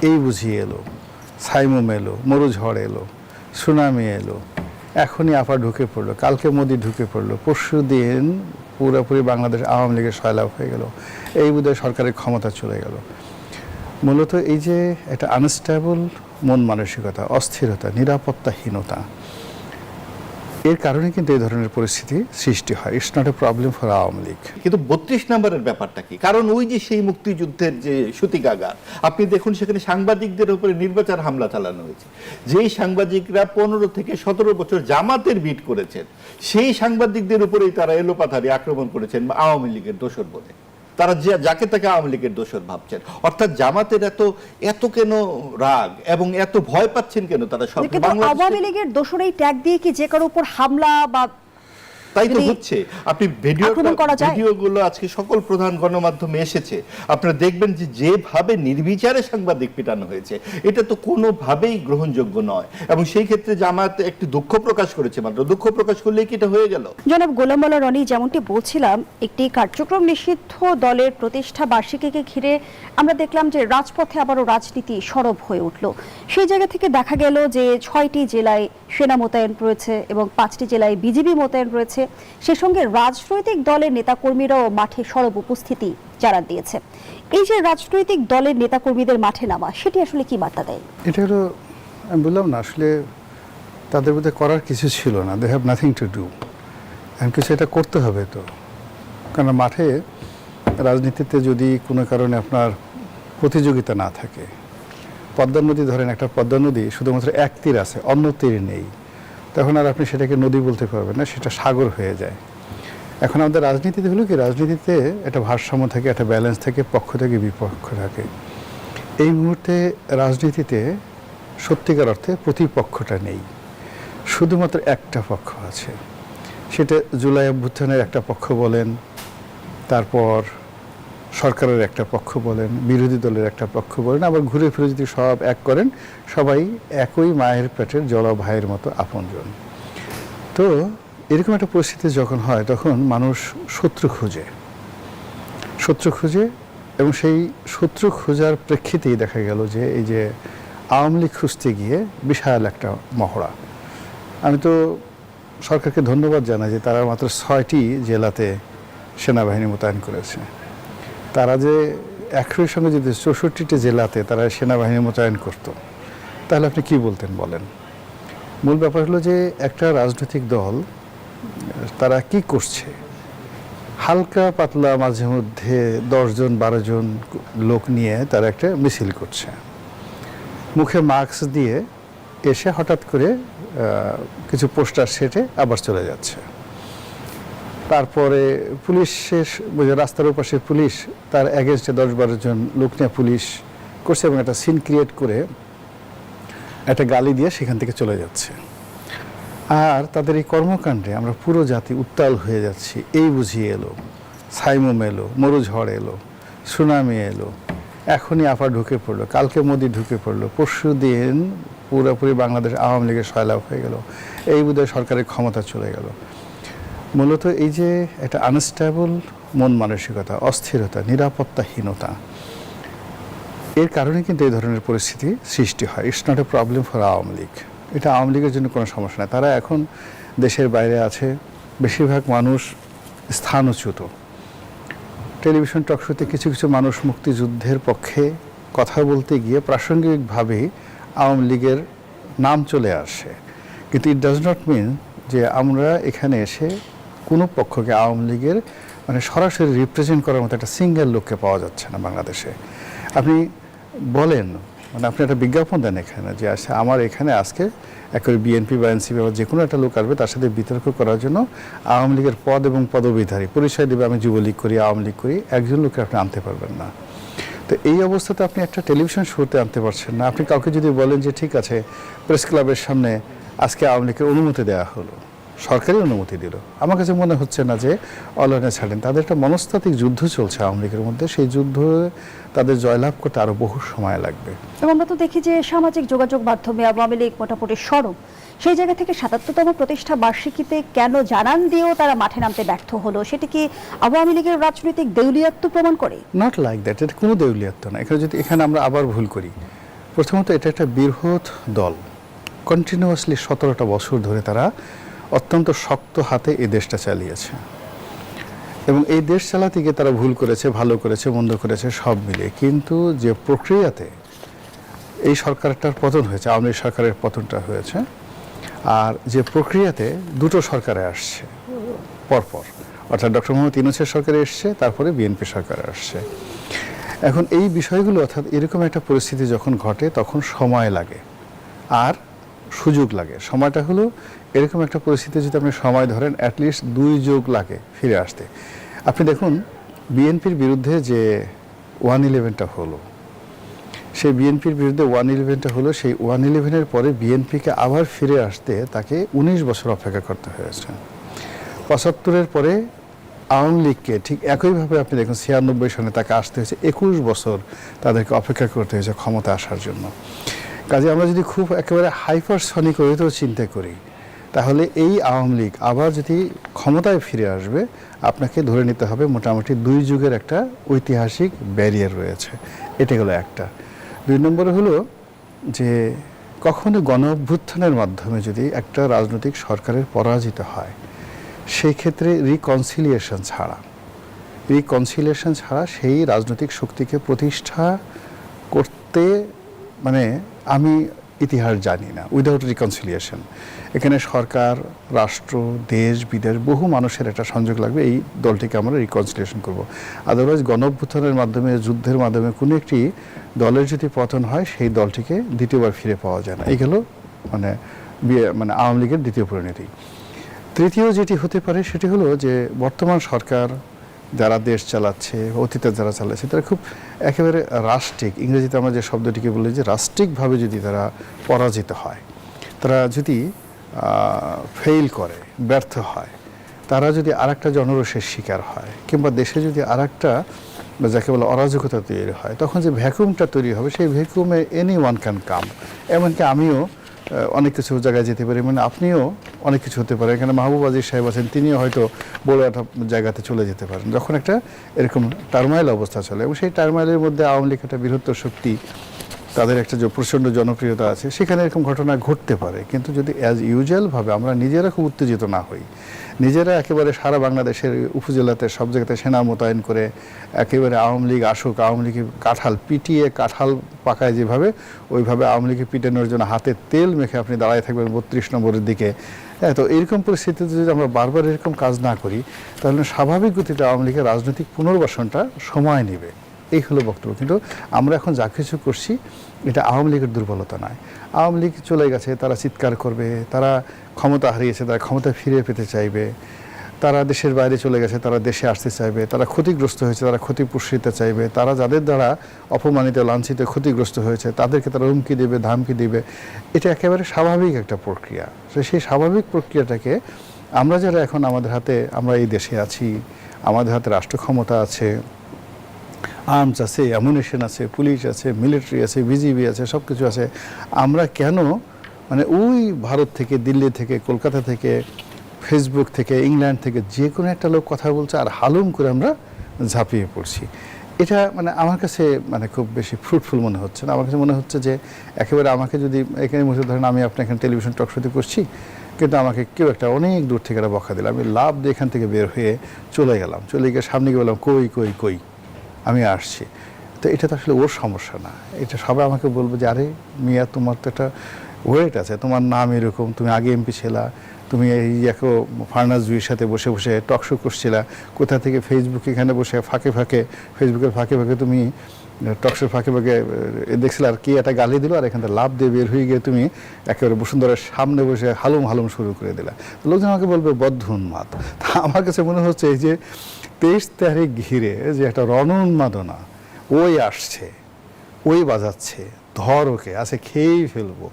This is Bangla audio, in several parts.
এই বুঝিয়ে এলো, সাইমুম এলো, মরু ঝড় এলো, সুনামি এলো, এখনই আফা ঢুকে পড়লো, কালকে মোদি ঢুকে পড়লো, পরশু দিন পুরোপুরি বাংলাদেশ আওয়ামী লীগের সয়লাভ হয়ে গেল, এই বোধহয় সরকারের ক্ষমতা চলে গেল। মূলত এই যে একটা আনস্টেবল মন মানসিকতা, অস্থিরতা, নিরাপত্তাহীনতা, এর কারণে কিন্তু এই ধরনের পরিস্থিতি সৃষ্টি হয়। It's not a problem for Awami League. কিন্তু ৩২ নম্বরের ব্যাপারটা কি? কারণ ওই যে সেই মুক্তিযুদ্ধের যে সূতিকাগার, আপনি দেখুন সেখানে সাংবাদিকদের উপরে নির্বাচন হামলা চালানো হয়েছে। যেই সাংবাদিকরা ১৫ থেকে ১৭ বছর জামাতের বিট করেছেন, সেই সাংবাদিকদের উপরেই তারা এলোপাথারি আক্রমণ করেছেন আওয়ামী লীগের দোসর বলে। তারা যাকে তাকে আওয়ামী লীগের দোসর ভাবছেন। অর্থাৎ জামাতের এত কেন রাগ এবং এত ভয় পাচ্ছেন কেন তারা? সব আওয়ামী লীগের দোসরেই ট্যাগ দিয়ে কি যে কারোর উপর হামলা বা তাই তো হচ্ছে। আপনি ভিডিওগুলো আজকে সকল প্রধান গণমাধ্যমে এসেছে, আপনারা দেখবেন যে যেভাবে নির্বিচারে সাংবাদিক পিটানো হয়েছে, এটা তো কোনোভাবেই গ্রহণযোগ্য নয়। এবং সেই ক্ষেত্রে জামাত একটি দুঃখ প্রকাশ করেছে, মাত্র দুঃখ প্রকাশ করলেই কি এটা হয়ে গেল? জনাব গোলাম মোল্লা রনি, যেমনটি বলছিলাম, একটি কার্যক্রম নিষিদ্ধ দলের প্রতিষ্ঠা বার্ষিকীকে ঘিরে আমরা দেখলাম যে রাজপথে আবারও রাজনীতি সরব হয়ে উঠল। সেই জায়গা থেকে দেখা গেল যে ৬টি জেলায় সেনা মোতায়েন রয়েছে এবং ৫টি জেলায় বিজিবি মোতায়েন রয়েছে। সে সঙ্গে রাজনৈতিক দলের নেতাকর্মীরাও মাঠে সরব উপস্থিতি জানান দিয়েছে। এই যে রাজনৈতিক দলের নেতাকর্মীদের মাঠে নামা, সেটি আসলে কি বার্তা দেয়? এটা হলো, আমি বললাম না, আসলে তাদের মধ্যে করার কিছু ছিল না। They have nothing to do, এখন কিছু এটা করতে হবে তো। কারণ মাঠে রাজনীতিতে যদি কোনো কারণে আপনার প্রতিযোগিতা না থাকে, পদ্মা নদী ধরেন, একটা পদ্মা নদী শুধুমাত্র এক তীর আছে, অন্য তীর নেই, তখন আর আপনি সেটাকে নদী বলতে পারবেন না, সেটা সাগর হয়ে যায়। এখন আমাদের রাজনীতিতে হলো কি, রাজনীতিতে একটা ভারসাম্য থাকে, একটা ব্যালেন্স থাকে, পক্ষ থেকে বিপক্ষ থাকে। এই মুহূর্তে রাজনীতিতে সত্যিকার অর্থে প্রতিপক্ষটা নেই, শুধুমাত্র একটা পক্ষ আছে। সেটা জুলাই অভ্যুত্থানের একটা পক্ষ বলেন, তারপর সরকারের একটা পক্ষ বলেন, বিরোধী দলের একটা পক্ষ বলেন, আবার ঘুরে ফিরে যদি সব এক করেন, সবাই একই মায়ের পেটের জল ভাইয়ের মতো আপনজন। তো এরকম একটা পরিস্থিতি যখন হয়, তখন মানুষ শত্রু খুঁজে, এবং সেই শত্রু খোঁজার প্রেক্ষিতেই দেখা গেল যে এই যে আওয়ামী লীগ খুঁজতে গিয়ে বিশাল একটা মহড়া। আমি তো সরকারকে ধন্যবাদ জানাই যে তারা মাত্র ৬টি জেলাতে সেনাবাহিনী মোতায়েন করেছে। তারা যে একই সঙ্গে যদি ৬৪টি জেলাতে তারা সেনাবাহিনী মোতায়েন করতো, তাহলে আপনি কি বলতেন বলেন? মূল ব্যাপার হলো যে একটা রাজনৈতিক দল তারা কি করছে, হালকা পাতলা মাঝে মধ্যে ১০ জন ১২ জন লোক নিয়ে তারা একটা মিছিল করছে, মুখে মাস্ক দিয়ে এসে হঠাৎ করে কিছু পোস্টার সেটে আবার চলে যাচ্ছে। তারপরে পুলিশের রাস্তার ওপাশে পুলিশ তার এগেনস্টে ১০-১২ জন লোক নিয়ে পুলিশ করছে এবং একটা সিন ক্রিয়েট করে একটা গালি দিয়ে সেখান থেকে চলে যাচ্ছে। আর তাদের এই কর্মকাণ্ডে আমরা পুরো জাতি উত্তাল হয়ে যাচ্ছি। এই বুঝিয়ে এলো, সাইমুম এলো, মরু ঝড় এলো, সুনামি এলো, এখনই আফা ঢুকে পড়লো, কালকে মোদি ঢুকে পড়লো, পরশু দিন পুরোপুরি বাংলাদেশ আওয়ামী লীগের সয়লাভ হয়ে গেল, এই বোধহয় সরকারের ক্ষমতা চলে গেল। মূলত এই যে একটা আনস্টেবল মন মানসিকতা, অস্থিরতা, নিরাপত্তাহীনতা, এর কারণে কিন্তু এই ধরনের পরিস্থিতি সৃষ্টি হয়। It's not a problem for Awami League. এটা আওয়ামী লীগের জন্য কোনো সমস্যা না। তারা এখন দেশের বাইরে আছে, বেশিরভাগ মানুষ স্থানচ্যুত। টেলিভিশন টকশোতে কিছু কিছু মানুষ মুক্তিযুদ্ধের পক্ষে কথা বলতে গিয়ে প্রাসঙ্গিকভাবেই আওয়ামী লীগের নাম চলে আসে, কিন্তু ইট ডাজ নট মিন যে আমরা এখানে এসে কোনো পক্ষকে আওয়ামী লীগের সরাসরি রিপ্রেজেন্ট করার মতো একটা সিঙ্গেল লোককে পাওয়া যাচ্ছে না বাংলাদেশে। আপনি বলেন, আপনি একটা বিজ্ঞাপন দেন এখানে যে আমার এখানে আজকে একেবারে বিএনপি বা এনসিপি বা যে কোনো একটা লোক আসবে, তার সাথে বিতর্ক করার জন্য আওয়ামী লীগের পদ এবং পদবিধারী পরিচয় দেবে, আমি যুবলীগ করি, আওয়ামী লীগ করি, একজন লোককে আপনি আনতে পারবেন না। তো এই অবস্থাতে আপনি একটা টেলিভিশন শোতে আনতে পারছেন না। আপনি কাউকে যদি বলেন যে ঠিক আছে, প্রেস ক্লাবের সামনে আজকে আওয়ামী লীগের অনুমতি দেওয়া হলো, সরকারি অনুমতি দিল, আমার কাছে মনে হচ্ছে না যে অনলাইনে ছাড়েন। তাদের একটা মনস্তাত্ত্বিক যুদ্ধ চলছে আওয়ামী লীগের মধ্যে, সেই যুদ্ধ তাদের জয়লাভ করতে আরও বহু সময় লাগবে। এবং আমরা তো দেখি যে সামাজিক যোগাযোগ মাধ্যমে আওয়ামী লীগ মোটামুটি সরব। সেই জায়গা থেকে ৭৭তম প্রতিষ্ঠা বার্ষিকীতে কেন জানান দিয়েও তারা মাঠে নামতে ব্যর্থ হলো, সেটা কি আওয়ামী লীগের রাজনৈতিক দেউলিয়াত্ব প্রমাণ করে? নট লাইক দ্যাট, এটা কোনো দেউলিয়াত্ব না। এখানে আমরা আবার ভুল করি, প্রথমত এটা একটা বৃহৎ দল, কন্টিনিউয়াসলি 17টা বছর ধরে তারা অত্যন্ত শক্ত হাতে এই দেশটা চালিয়েছে এবং এই দেশ চালাতে গিয়ে তারা ভুল করেছে, ভালো করেছে, মন্দ করেছে সব মিলিয়ে। কিন্তু যে প্রক্রিয়াতে এই সরকারটার পতন হয়েছে, আওয়ামী লীগ সরকারের পতনটা হয়েছে, আর যে প্রক্রিয়াতে দুটো সরকারে আসছে পরপর, অর্থাৎ ডক্টর মোহাম্মদ ইউনূসের সরকারে এসছে, তারপরে বিএনপি সরকারে আসছে। এখন এই বিষয়গুলো, অর্থাৎ এরকম একটা পরিস্থিতি যখন ঘটে তখন সময় লাগে আর সুযোগ লাগে। সময়টা হলো এরকম একটা পরিস্থিতি যদি আপনি সময় ধরেন অ্যাটলিস্ট 2 যুগ লাগে ফিরে আসতে। আপনি দেখুন বিএনপির বিরুদ্ধে যে 111টা হলো, সেই বিএনপির বিরুদ্ধে 111টা হলো, সেই 111-এর পরে বিএনপিকে আবার ফিরে আসতে তাকে 19 বছর অপেক্ষা করতে হয়েছে। 75-এর পরে আওয়ামী লীগকে ঠিক একইভাবে আপনি দেখুন 96 সনে তাকে আসতে হয়েছে 21 বছর তাদেরকে অপেক্ষা করতে হয়েছে ক্ষমতা আসার জন্য। কাজে আমরা যদি খুব একেবারে হাইপারসনিক ওয়েতেও চিন্তা করি তাহলে এই আওয়ামী লীগ আবার যদি ক্ষমতায় ফিরে আসবে আপনাকে ধরে নিতে হবে মোটামুটি 2 যুগের একটা ঐতিহাসিক ব্যারিয়ার রয়েছে। এটা হলো একটা। 2 নম্বরে হলো যে কখনো গণ অভ্যুত্থানের মাধ্যমে যদি একটা রাজনৈতিক সরকারের পরাজিত হয় সেই ক্ষেত্রে রিকনসিলিয়েশন ছাড়া সেই রাজনৈতিক শক্তিকে প্রতিষ্ঠা করতে মানে আমি ইতিহাস জানি না উইদাউট রিকনসিলিয়েশন। এখানে সরকার, রাষ্ট্র, দেশ, বিদেশ বহু মানুষের একটা সংযোগ লাগবে, এই দলটিকে আমরা রিকনসিলিয়েশন করব। আদারওয়াইজ গণ অভ্যুত্থানের মাধ্যমে, যুদ্ধের মাধ্যমে কোনো একটি দলের যদি পতন হয় সেই দলটিকে দ্বিতীয়বার ফিরে পাওয়া যায় না। এই গেল মানে আওয়ামী লীগের দ্বিতীয় পরিণতি। তৃতীয় যেটি হতে পারে সেটি হলো যে বর্তমান সরকার যারা দেশ চালাচ্ছে, অতীতে যারা চালাচ্ছে, তারা খুব একেবারে রাষ্ট্রিক, ইংরেজিতে আমরা যে শব্দটিকে বলি যে রাষ্ট্রিকভাবে যদি তারা পরাজিত হয়, তারা যদি ফেইল করে, ব্যর্থ হয়, তারা যদি আরেকটা জনরোষের শিকার হয় কিংবা দেশে যদি আরেকটা যাকে বলে অরাজকতা তৈরি হয়, তখন যে ভ্যাকুমটা তৈরি হবে সেই ভ্যাকুমে এনি ওয়ান ক্যান কাম। এমনকি আমিও অনেক কিছু জায়গায় যেতে পারি, মানে আপনিও অনেক কিছু হতে পারে। এখানে মাহবুব আজিজ সাহেব আছেন, তিনিও হয়তো বড় একটা জায়গাতে চলে যেতে পারেন যখন একটা এরকম টার্মাইল অবস্থা চলে। এবং সেই টার্মাইলের মধ্যে আওয়ামী লীগ একটা বৃহত্তর শক্তি, তাদের একটা যে প্রচণ্ড জনপ্রিয়তা আছে, সেখানে এরকম ঘটনা ঘটতে পারে। কিন্তু যদি অ্যাজ ইউজুয়ালভাবে আমরা নিজেরা খুব উত্তেজিত না হই, নিজেরা একেবারে সারা বাংলাদেশের উপজেলাতে সব জায়গাতে সেনা মোতায়েন করে একেবারে আওয়ামী লীগ আসুক, আওয়ামী লীগ কাঁঠাল পিটিয়ে কাঁঠাল পাকায় যেভাবে, ওইভাবে আওয়ামী লীগকে পিটানোর জন্য হাতে তেল মেখে আপনি দাঁড়ায় থাকবেন 32 নম্বরের দিকে। হ্যাঁ, তো এরকম পরিস্থিতিতে যদি আমরা বারবার এরকম কাজ না করি তাহলে স্বাভাবিক গতিতে আওয়ামী লীগের রাজনৈতিক পুনর্বাসনটা সময় নেবে। এই হলো বক্তব্য। কিন্তু আমরা এখন যা কিছু করছি এটা আওয়ামী লীগের দুর্বলতা নয়। আওয়ামী লীগ চলে গেছে, তারা চিৎকার করবে, তারা ক্ষমতা হারিয়েছে, তারা ক্ষমতা ফিরে পেতে চাইবে, তারা দেশের বাইরে চলে গেছে, তারা দেশে আসতে চাইবে, তারা ক্ষতিগ্রস্ত হয়েছে, তারা ক্ষতি পুষিতে চাইবে, তারা যাদের দ্বারা অপমানিত, লাঞ্ছিত, ক্ষতিগ্রস্ত হয়েছে তাদেরকে তারা হুমকি দেবে, ধামকি দেবে। এটা একেবারে স্বাভাবিক একটা প্রক্রিয়া। তো সেই স্বাভাবিক প্রক্রিয়াটাকে আমরা যারা এখন আমাদের হাতে, আমরা এই দেশে আছি, আমাদের হাতে রাষ্ট্র ক্ষমতা আছে, আর্মস আছে, অ্যামুনিশন আছে, পুলিশ আছে, মিলিটারি আছে, বিজিবি আছে, সব কিছু আছে, আমরা কেন মানে ওই ভারত থেকে, দিল্লি থেকে, কলকাতা থেকে, ফেসবুক থেকে, ইংল্যান্ড থেকে যে কোনো একটা লোক কথা বলছে আর হালুম করে আমরা ঝাঁপিয়ে পড়ছি? এটা মানে আমার কাছে মানে খুব বেশি ফ্রুটফুল মনে হচ্ছে না। আমার কাছে মনে হচ্ছে যে একেবারে আমাকে যদি এখানে বসে ধরেন আমি আপনার এখানে টেলিভিশন টক শোতে করছি, কিন্তু আমাকে কেউ একটা অনেক দূর থেকে একটা বকা দিল, আমি লাভ দিয়ে এখান থেকে বের হয়ে চলে গেলাম, চলে গিয়ে সামনে গিয়ে বললাম কই কই কই আমি আসছি। তো এটা তো আসলে ওর সমস্যা না। এটা সবাই আমাকে বলবো যে আরে মিয়া, তোমার তো একটা ওয়েট আছে, তোমার নাম এরকম, তুমি আগে এমপি ছিলা, তুমি এই দেখো ফারনাজ জুইয়ের সাথে বসে বসে টক শো করছিলা, কোথা থেকে ফেসবুকে এখানে বসে ফাঁকে ফাঁকে, ফেসবুকের ফাঁকে ফাঁকে তুমি টক শোর ফাঁকে ফাঁকে দেখছিলে, আর কি একটা গালি দিল, আর এখান থেকে লাভ দিয়ে বের হয়ে গিয়ে তুমি একেবারে বসুন্ধরার সামনে বসে হালুম হালুম শুরু করে দিলা। লোকজন আমাকে বলবে বদ্ধ উন্মাদ। তা আমার কাছে মনে হচ্ছে এই যে 23 তারিখ ঘিরে যে একটা রণোন্মাদনা, ওই আসছে, ওই বাজাচ্ছে, ধর ওকে আছে খেয়েই ফেলবো,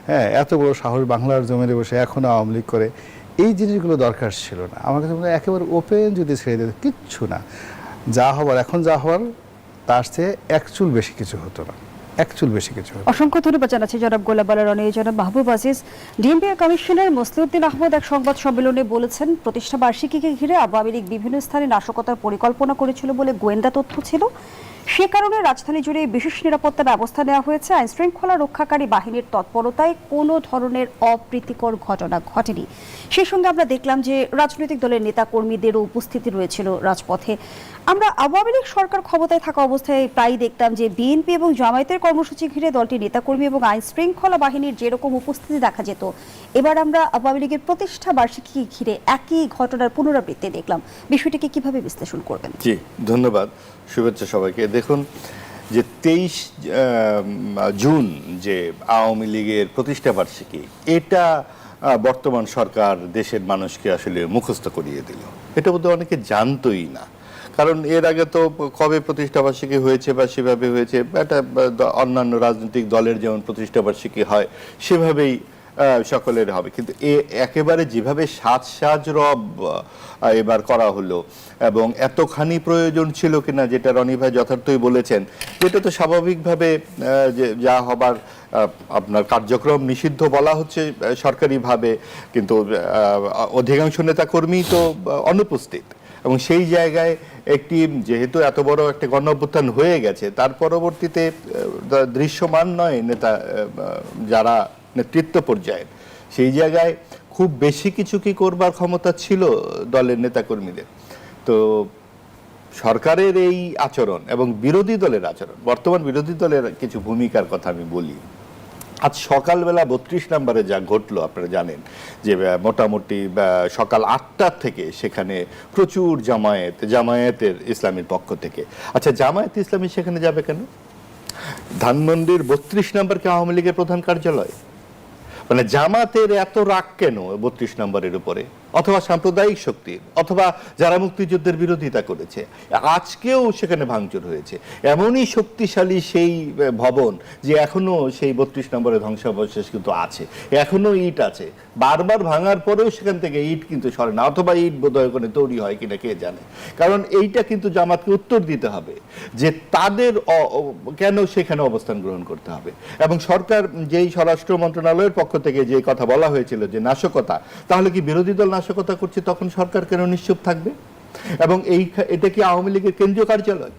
হ্যাঁ, এত বড় সাহস বাংলার জমিনে বসে এখনও আওয়ামী লীগ করে, এই জিনিসগুলো দরকার ছিল না। আমার কাছে মনে হয় একেবারে ওপেন যদি ছেড়ে দিত, কিচ্ছু না, যা হবার এখন যা হওয়ার তার চেয়ে এক চুল বেশি কিছু হতো না, এক চুল বেশি কিছু হতো। অসংখ্য ধন্যবাদ জানাচ্ছি জনাব গোলাম আলা রনি। জনাব মাহবুব আজিজ, ডিএমপি কমিশনার মসলিউদ্দিন আহমদ এক সংবাদ সম্মেলনে বলেছেন প্রতিষ্ঠা বার্ষিকীকে ঘিরে আওয়ামী লীগ বিভিন্ন স্থানে নাশকতার পরিকল্পনা করেছিল বলে গোয়েন্দা তথ্য ছিল, সে কারণে রাজধানী জুড়ে বিশেষ নিরাপত্তা ব্যবস্থা নেওয়া হয়েছে। আইন শৃঙ্খলা রক্ষাকারী বাহিনীর তৎপরতায় কোনো ধরনের অপ্রীতিকর ঘটনা ঘটেনি। সেই সঙ্গে আমরা দেখলাম যে রাজনৈতিক দলের নেতা কর্মীদেরও উপস্থিতি রয়েছিল রাজপথে। আমরা আওয়ামী লীগ সরকার ক্ষমতায় থাকা অবস্থায় প্রায়ই দেখতাম যে বিএনপি এবং জামায়াতের কর্মসূচি ঘিরে দলটির নেতাকর্মী এবং আইন শৃঙ্খলা বাহিনীর যেরকম উপস্থিতি দেখা যেত, এবার আমরা আওয়ামী লীগের প্রতিষ্ঠা বার্ষিকী ঘিরে একই ঘটনার পুনরাবৃত্তি দেখলাম। বিষয়টিকে কিভাবে বিশ্লেষণ করবেন? জি, ধন্যবাদ, শুভেচ্ছা সবাইকে। দেখুন, যে 23 জুন যে আওয়ামী লীগের প্রতিষ্ঠা বার্ষিকী, এটা বর্তমান সরকার দেশের মানুষকে আসলে মুখস্থ করিয়ে দিল। এটা বোধহয় অনেকে জানতোই না, কারণ এর আগে তো কবে প্রতিষ্ঠাবার্ষিকী হয়েছে বা সেভাবে হয়েছে, একটা অন্যান্য রাজনৈতিক দলের যেমন প্রতিষ্ঠাবার্ষিকী হয় সেভাবেই সকলের হবে, কিন্তু একেবারে যেভাবে সাজ রব এবার করা হলো এবং এতখানি প্রয়োজন ছিল কিনা, যেটা রনি ভাই যথার্থই বলেছেন, যেটা তো স্বাভাবিকভাবে যা হবার আপনার কার্যক্রম নিষিদ্ধ বলা হচ্ছে সরকারিভাবে, কিন্তু অধিকাংশ নেতাকর্মী তো অনুপস্থিত এবং সেই জায়গায় একটি যেহেতু এত বড় একটা গণ অভ্যুত্থান হয়ে গেছে, তার পরবর্তীতে দৃশ্যমান নয় নেতা যারা নেতৃত্ব পর্যায়ে, সেই জায়গায় খুব বেশি কিছু কি করবার ক্ষমতা ছিল দলের নেতাকর্মীদের। তো সরকারের এই আচরণ এবং বিরোধী দলের আচরণ, বর্তমান বিরোধী দলের কিছু ভূমিকার কথা আমি বলি। আজ সকালবেলা 32 নম্বরে যা ঘটলো আপনারা জানেন যে মোটামুটি সকাল 8টার থেকে সেখানে প্রচুর জামায়াতের ইসলামীর পক্ষ থেকে। আচ্ছা, জামায়াত ইসলামী সেখানে যাবে কেন? ধানমন্ডির 32 নম্বরকে আওয়ামী লীগের প্রধান কার্যালয়, মানে জামাতের এত রাগ কেন 32 নম্বরের উপরে? অথবা সাম্প্রদায়িক শক্তির, অথবা যারা মুক্তিযুদ্ধের বিরোধিতা করেছে, আজকেও সেখানে ভাঙচুর হয়েছে। এমনই শক্তিশালী সেই ভবন যে এখনো সেই 32 নম্বরের ধ্বংসাবশেষ কিন্তু আছে, এখনো ইট আছে, বারবার ভাঙার পরেও সেখান থেকে ইট কিন্তু সরে না, অথবা ইট বোধহয় ওখানে তৈরি হয় কিনা কে জানে। কারণ এইটা কিন্তু জামাতকে উত্তর দিতে হবে যে তাদের কেন সেখানে অবস্থান গ্রহণ করতে হবে। এবং সরকার যেই স্বরাষ্ট্র মন্ত্রণালয়ের পক্ষ থেকে যে কথা বলা হয়েছিল যে নাশকতা, তাহলে কি বিরোধী দল নাশকতা করছে, তখন সরকার কেন নিশ্চুপ থাকবে? এবং এটা কি আওয়ামী লীগের কেন্দ্রীয় কার্যালয়?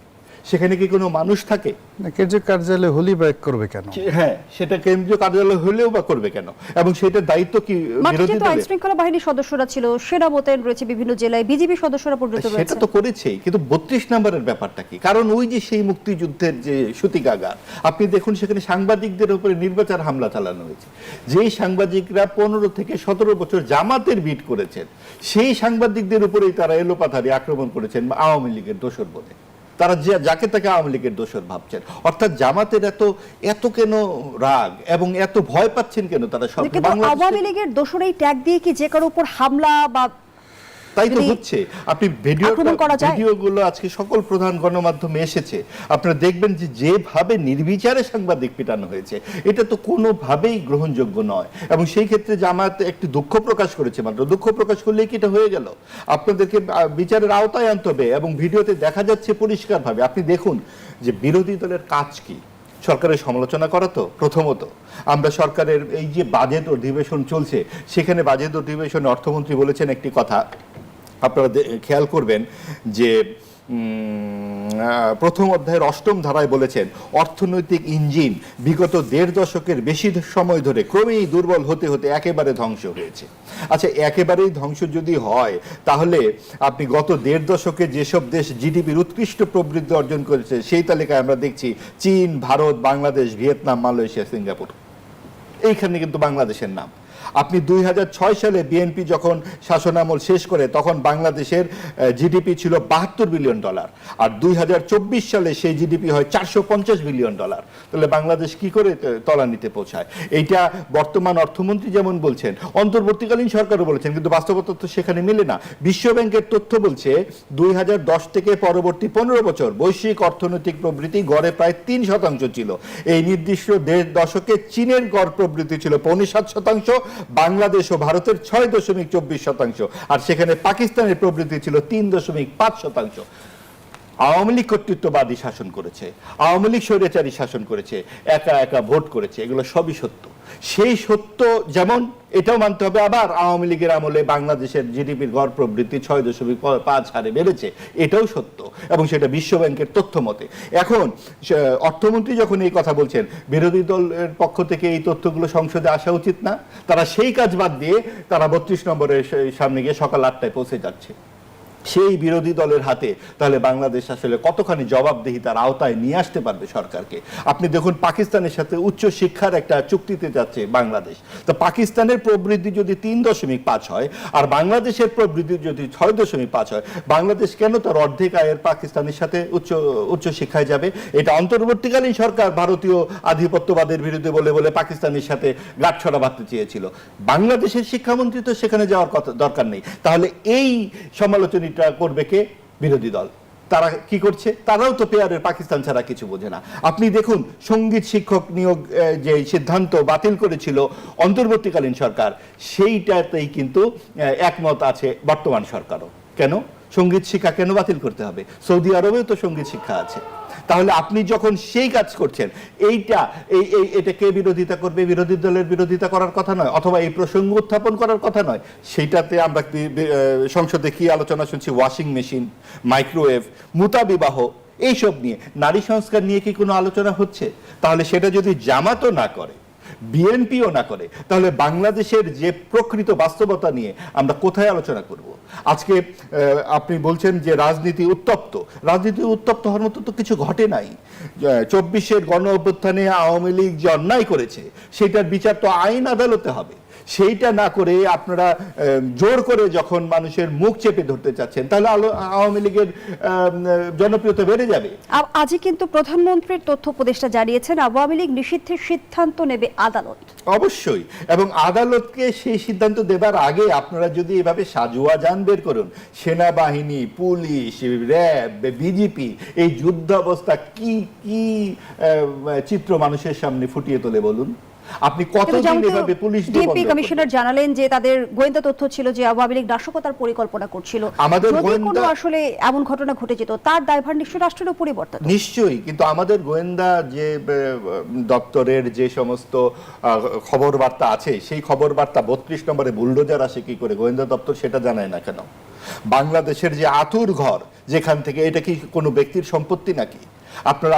সেখানে কি কোনো মানুষ থাকে? কেন্দ্রীয় কার্যালয় হলি ব্যাক করবে কেন? হ্যাঁ, সেটা কেন্দ্রীয় কার্যালয় হলেও বা করবে কেন? এবং সেটার দায়িত্ব কি বিরোধী দলের? আইন শৃঙ্খলা বাহিনীর সদস্যরা ছিল, সেনা মোতায়েন রয়েছে বিভিন্ন জেলায়, বিজিবি সদস্যরা পর্যন্ত রয়েছে। সেটা তো করেছেই, কিন্তু 32 নম্বরের ব্যাপারটা কি? কারণ ওই যে সেই মুক্তিযুদ্ধের যে সূতিকাগার, আপনি দেখুন সেখানে সাংবাদিকদের উপরে নির্বাচন হামলা চালানো হয়েছে। যেই সাংবাদিকরা 15 থেকে 17 বছর জামাতের বিট করেছেন, সেই সাংবাদিকদের উপরেই তারা এলোপাথারি আক্রমণ করেছেন আওয়ামী লীগের দোসর বলে। তারা যাকে তাকে আওয়ামী লীগের দোসর ভাবছেন। অর্থাৎ জামাতের এত কেন রাগ এবং এত ভয় পাচ্ছেন কেন তারা? আওয়ামী লীগের দোসর এই ট্যাগ দিয়ে কি যে কারো উপর হামলা বা তাই তো হচ্ছে। আপনি ভিডিওগুলো আজকে সকল প্রধান গণমাধ্যমে এসেছে, আপনারা দেখবেন যে যেভাবে নির্বিচারে সাংবাদিক পিটানো হয়েছে, এটা তো কোনোভাবেই গ্রহণযোগ্য নয়। এবং সেই ক্ষেত্রে জামায়াত একটি দুঃখ প্রকাশ করেছে, মাত্র দুঃখ প্রকাশ করলেই কি এটা হয়ে গেল? আপনাদেরকে বিচারের আওতায় আনতে হবে। এবং ভিডিওতে দেখা যাচ্ছে পরিষ্কারভাবে, আপনি দেখুন যে বিরোধী দলের কাজ কি? সরকারের সমালোচনা করা। তো প্রথমত আমরা সরকারের এই যে বাজেট অধিবেশন চলছে, সেখানে বাজেট অধিবেশনে অর্থমন্ত্রী বলেছেন একটি কথা, আপনারা খেয়াল করবেন যে প্রথম অধ্যায়ের 8ম ধারায় বলেছেন, অর্থনৈতিক ইঞ্জিন বিগত 1.5 দশকের বেশি সময় ধরে ক্রমেই দুর্বল হতে হতে একেবারে ধ্বংস হয়েছে। আচ্ছা, একেবারেই ধ্বংস যদি হয়, তাহলে আপনি গত 1.5 দশকে যেসব দেশ জিডিপির উৎকৃষ্ট প্রবৃদ্ধি অর্জন করেছে, সেই তালিকায় আমরা দেখছি চীন, Bharat, Bangladesh, Vietnam, Malaysia, Singapore. এইখানে কিন্তু বাংলাদেশের নাম। আপনি 2006 সালে বিএনপি যখন শাসনামল শেষ করে, তখন বাংলাদেশের জিডিপি ছিল $72 বিলিয়ন, আর 2024 সালে সেই জিডিপি হয় $450 বিলিয়ন। তাহলে বাংলাদেশ কি করে তলানিতে পৌঁছায়? এইটা বর্তমান অর্থমন্ত্রী যেমন বলছেন, অন্তর্বর্তীকালীন সরকারও বলেছেন, কিন্তু বাস্তবতা তো সেখানে মেলে না। বিশ্ব ব্যাংকের তথ্য বলছে 2010 থেকে পরবর্তী 15 বছর বৈশ্বিক অর্থনৈতিক প্রবৃদ্ধি গড়ে প্রায় 3% ছিল। এই নির্দিষ্ট 1.5 দশকে চীনের গড় প্রবৃদ্ধি ছিল 7.5%, বাংলাদেশ ও ভারতের 6.24%, আর সেখানে পাকিস্তানের প্রবৃদ্ধি ছিল 3.5%। আওয়ামী লীগ কর্তৃত্ববাদী শাসন করেছে, আওয়ামী লীগ স্বৈরাচারী শাসন করেছে, একা একা ভোট করেছে, এগুলো সবই সত্য। সেই সত্য যেমন এটাও মানতে হবে, আবার আওয়ামী লীগের আমলে বাংলাদেশের জিডিপির গড় প্রবৃদ্ধি 6.5 হারে বেড়েছে, এটাও সত্য, এবং সেটা বিশ্বব্যাংকের তথ্য মতে। এখন অর্থমন্ত্রী যখন এই কথা বলছেন, বিরোধী দলের পক্ষ থেকে এই তথ্যগুলো সংসদে আসা উচিত না? তারা সেই কাজ বাদ দিয়ে তারা 32 নম্বরের সামনে গিয়ে সকাল 8টায় পৌঁছে যাচ্ছে। সেই বিরোধী দলের হাতে তাহলে বাংলাদেশ আসলে কতখানি জবাবদিহিতার আওতায় নিয়ে আসতে পারবে সরকারকে? আপনি দেখুন, পাকিস্তানের সাথে উচ্চ শিক্ষার একটা চুক্তিতে যাচ্ছে বাংলাদেশ। তো পাকিস্তানের প্রবৃদ্ধি যদি 3.5 হয় আর বাংলাদেশের প্রবৃদ্ধি যদি 6.5 হয়, বাংলাদেশ কেন তার অর্ধেক আয়ের পাকিস্তানের সাথে উচ্চ শিক্ষায় যাবে? এটা অন্তর্বর্তীকালীন সরকার ভারতীয় আধিপত্যবাদের বিরুদ্ধে বলে বলে পাকিস্তানের সাথে গাঁটছড়া বাঁধতে চেয়েছিল। বাংলাদেশের শিক্ষামন্ত্রী তো সেখানে যাওয়ার কথা দরকার নেই। তাহলে এই সমালোচনা করবে কে? বিরোধী দল। তারা কি করছে? তারাও তো পেয়ারের পাকিস্তান ছাড়া কিছু বোঝে না। আপনি দেখুন, সঙ্গীত শিক্ষক নিয়োগ যে সিদ্ধান্ত বাতিল করেছিল অন্তর্বর্তীকালীন সরকার, সেইটাতেই কিন্তু একমত আছে বর্তমান সরকারও। কেন সঙ্গীত শিক্ষা কেন বাতিল করতে হবে? সৌদি আরবেও তো সঙ্গীত শিক্ষা আছে। তাহলে আপনি যখন সেই কাজ করছেন, এটা কে বিরোধিতা করবে? বিরোধী দলের বিরোধিতা করার কথা নয়, অথবা এই প্রসঙ্গ উত্থাপন করার কথা নয়। সেইটাতে আমরা সংসদে কি আলোচনা শুনছি? ওয়াশিং মেশিন, মাইক্রোওয়েভ, মুতাবিবাহ, এইসব নিয়ে, নারী সংস্কার নিয়ে কি কোনো আলোচনা হচ্ছে? তাহলে সেটা যদি জামাতও না করে, বিএনপিও না করে, তাহলে বাংলাদেশের যে প্রকৃত বাস্তবতা নিয়ে আমরা কোথায় আলোচনা করব? আজকে আপনি বলছেন যে রাজনীতি উত্তপ্ত হওয়ার মতো তো কিছু ঘটে নাই। 24-এর গণ অভ্যুত্থানে আওয়ামী লীগ যে অন্যায় করেছে সেটার বিচার তো আইন আদালতে হবে। সেইটা না করে আপনারা জোর করে যখন মানুষের মুখ চেপে ধরতে চাচ্ছেন, তাহলে আওয়ামী লীগের জনপ্রিয়তা বেড়ে যাবে। আজই কিন্তু প্রধানমন্ত্রীর তথ্য উপদেষ্টা জানিয়েছেন আওয়ামী লীগ নিষিদ্ধের সিদ্ধান্ত নেবে আদালত। অবশ্যই, এবং আদালতকে সেই সিদ্ধান্ত দেবার আগে আপনারা যদি এভাবে সাজুয়া যান বের করুন, সেনাবাহিনী, পুলিশ, র্যাব, বিজেপি, এই যুদ্ধাবস্থা কি কি চিত্র মানুষের সামনে ফুটিয়ে তোলে বলুন। আপনি কতদিন এভাবে পুলিশ দিয়ে ডিএমপি কমিশনার জানালেন যে তাদের গোয়েন্দা তথ্য ছিল যে আওয়ামী লীগ নাশকতার পরিকল্পনা করছিল। আমাদের যদি কোনো আসলে এমন ঘটনা ঘটে যেত, তার দায়ভার নিশ্চয়ই রাষ্ট্রের উপরই বর্তাত। নিশ্চয়ই, কিন্তু আমাদের গোয়েন্দা যে দপ্তরের যে সমস্ত খবর বার্তা আছে, সেই খবর বার্তা 32 নম্বরে বুলডোজার আসে কি করে? গোয়েন্দা দপ্তর সেটা জানায় না কেন? বাংলাদেশের যে আতুর ঘর, যেখান থেকে, এটা কি কোনো ব্যক্তির সম্পত্তি নাকি? আপনারা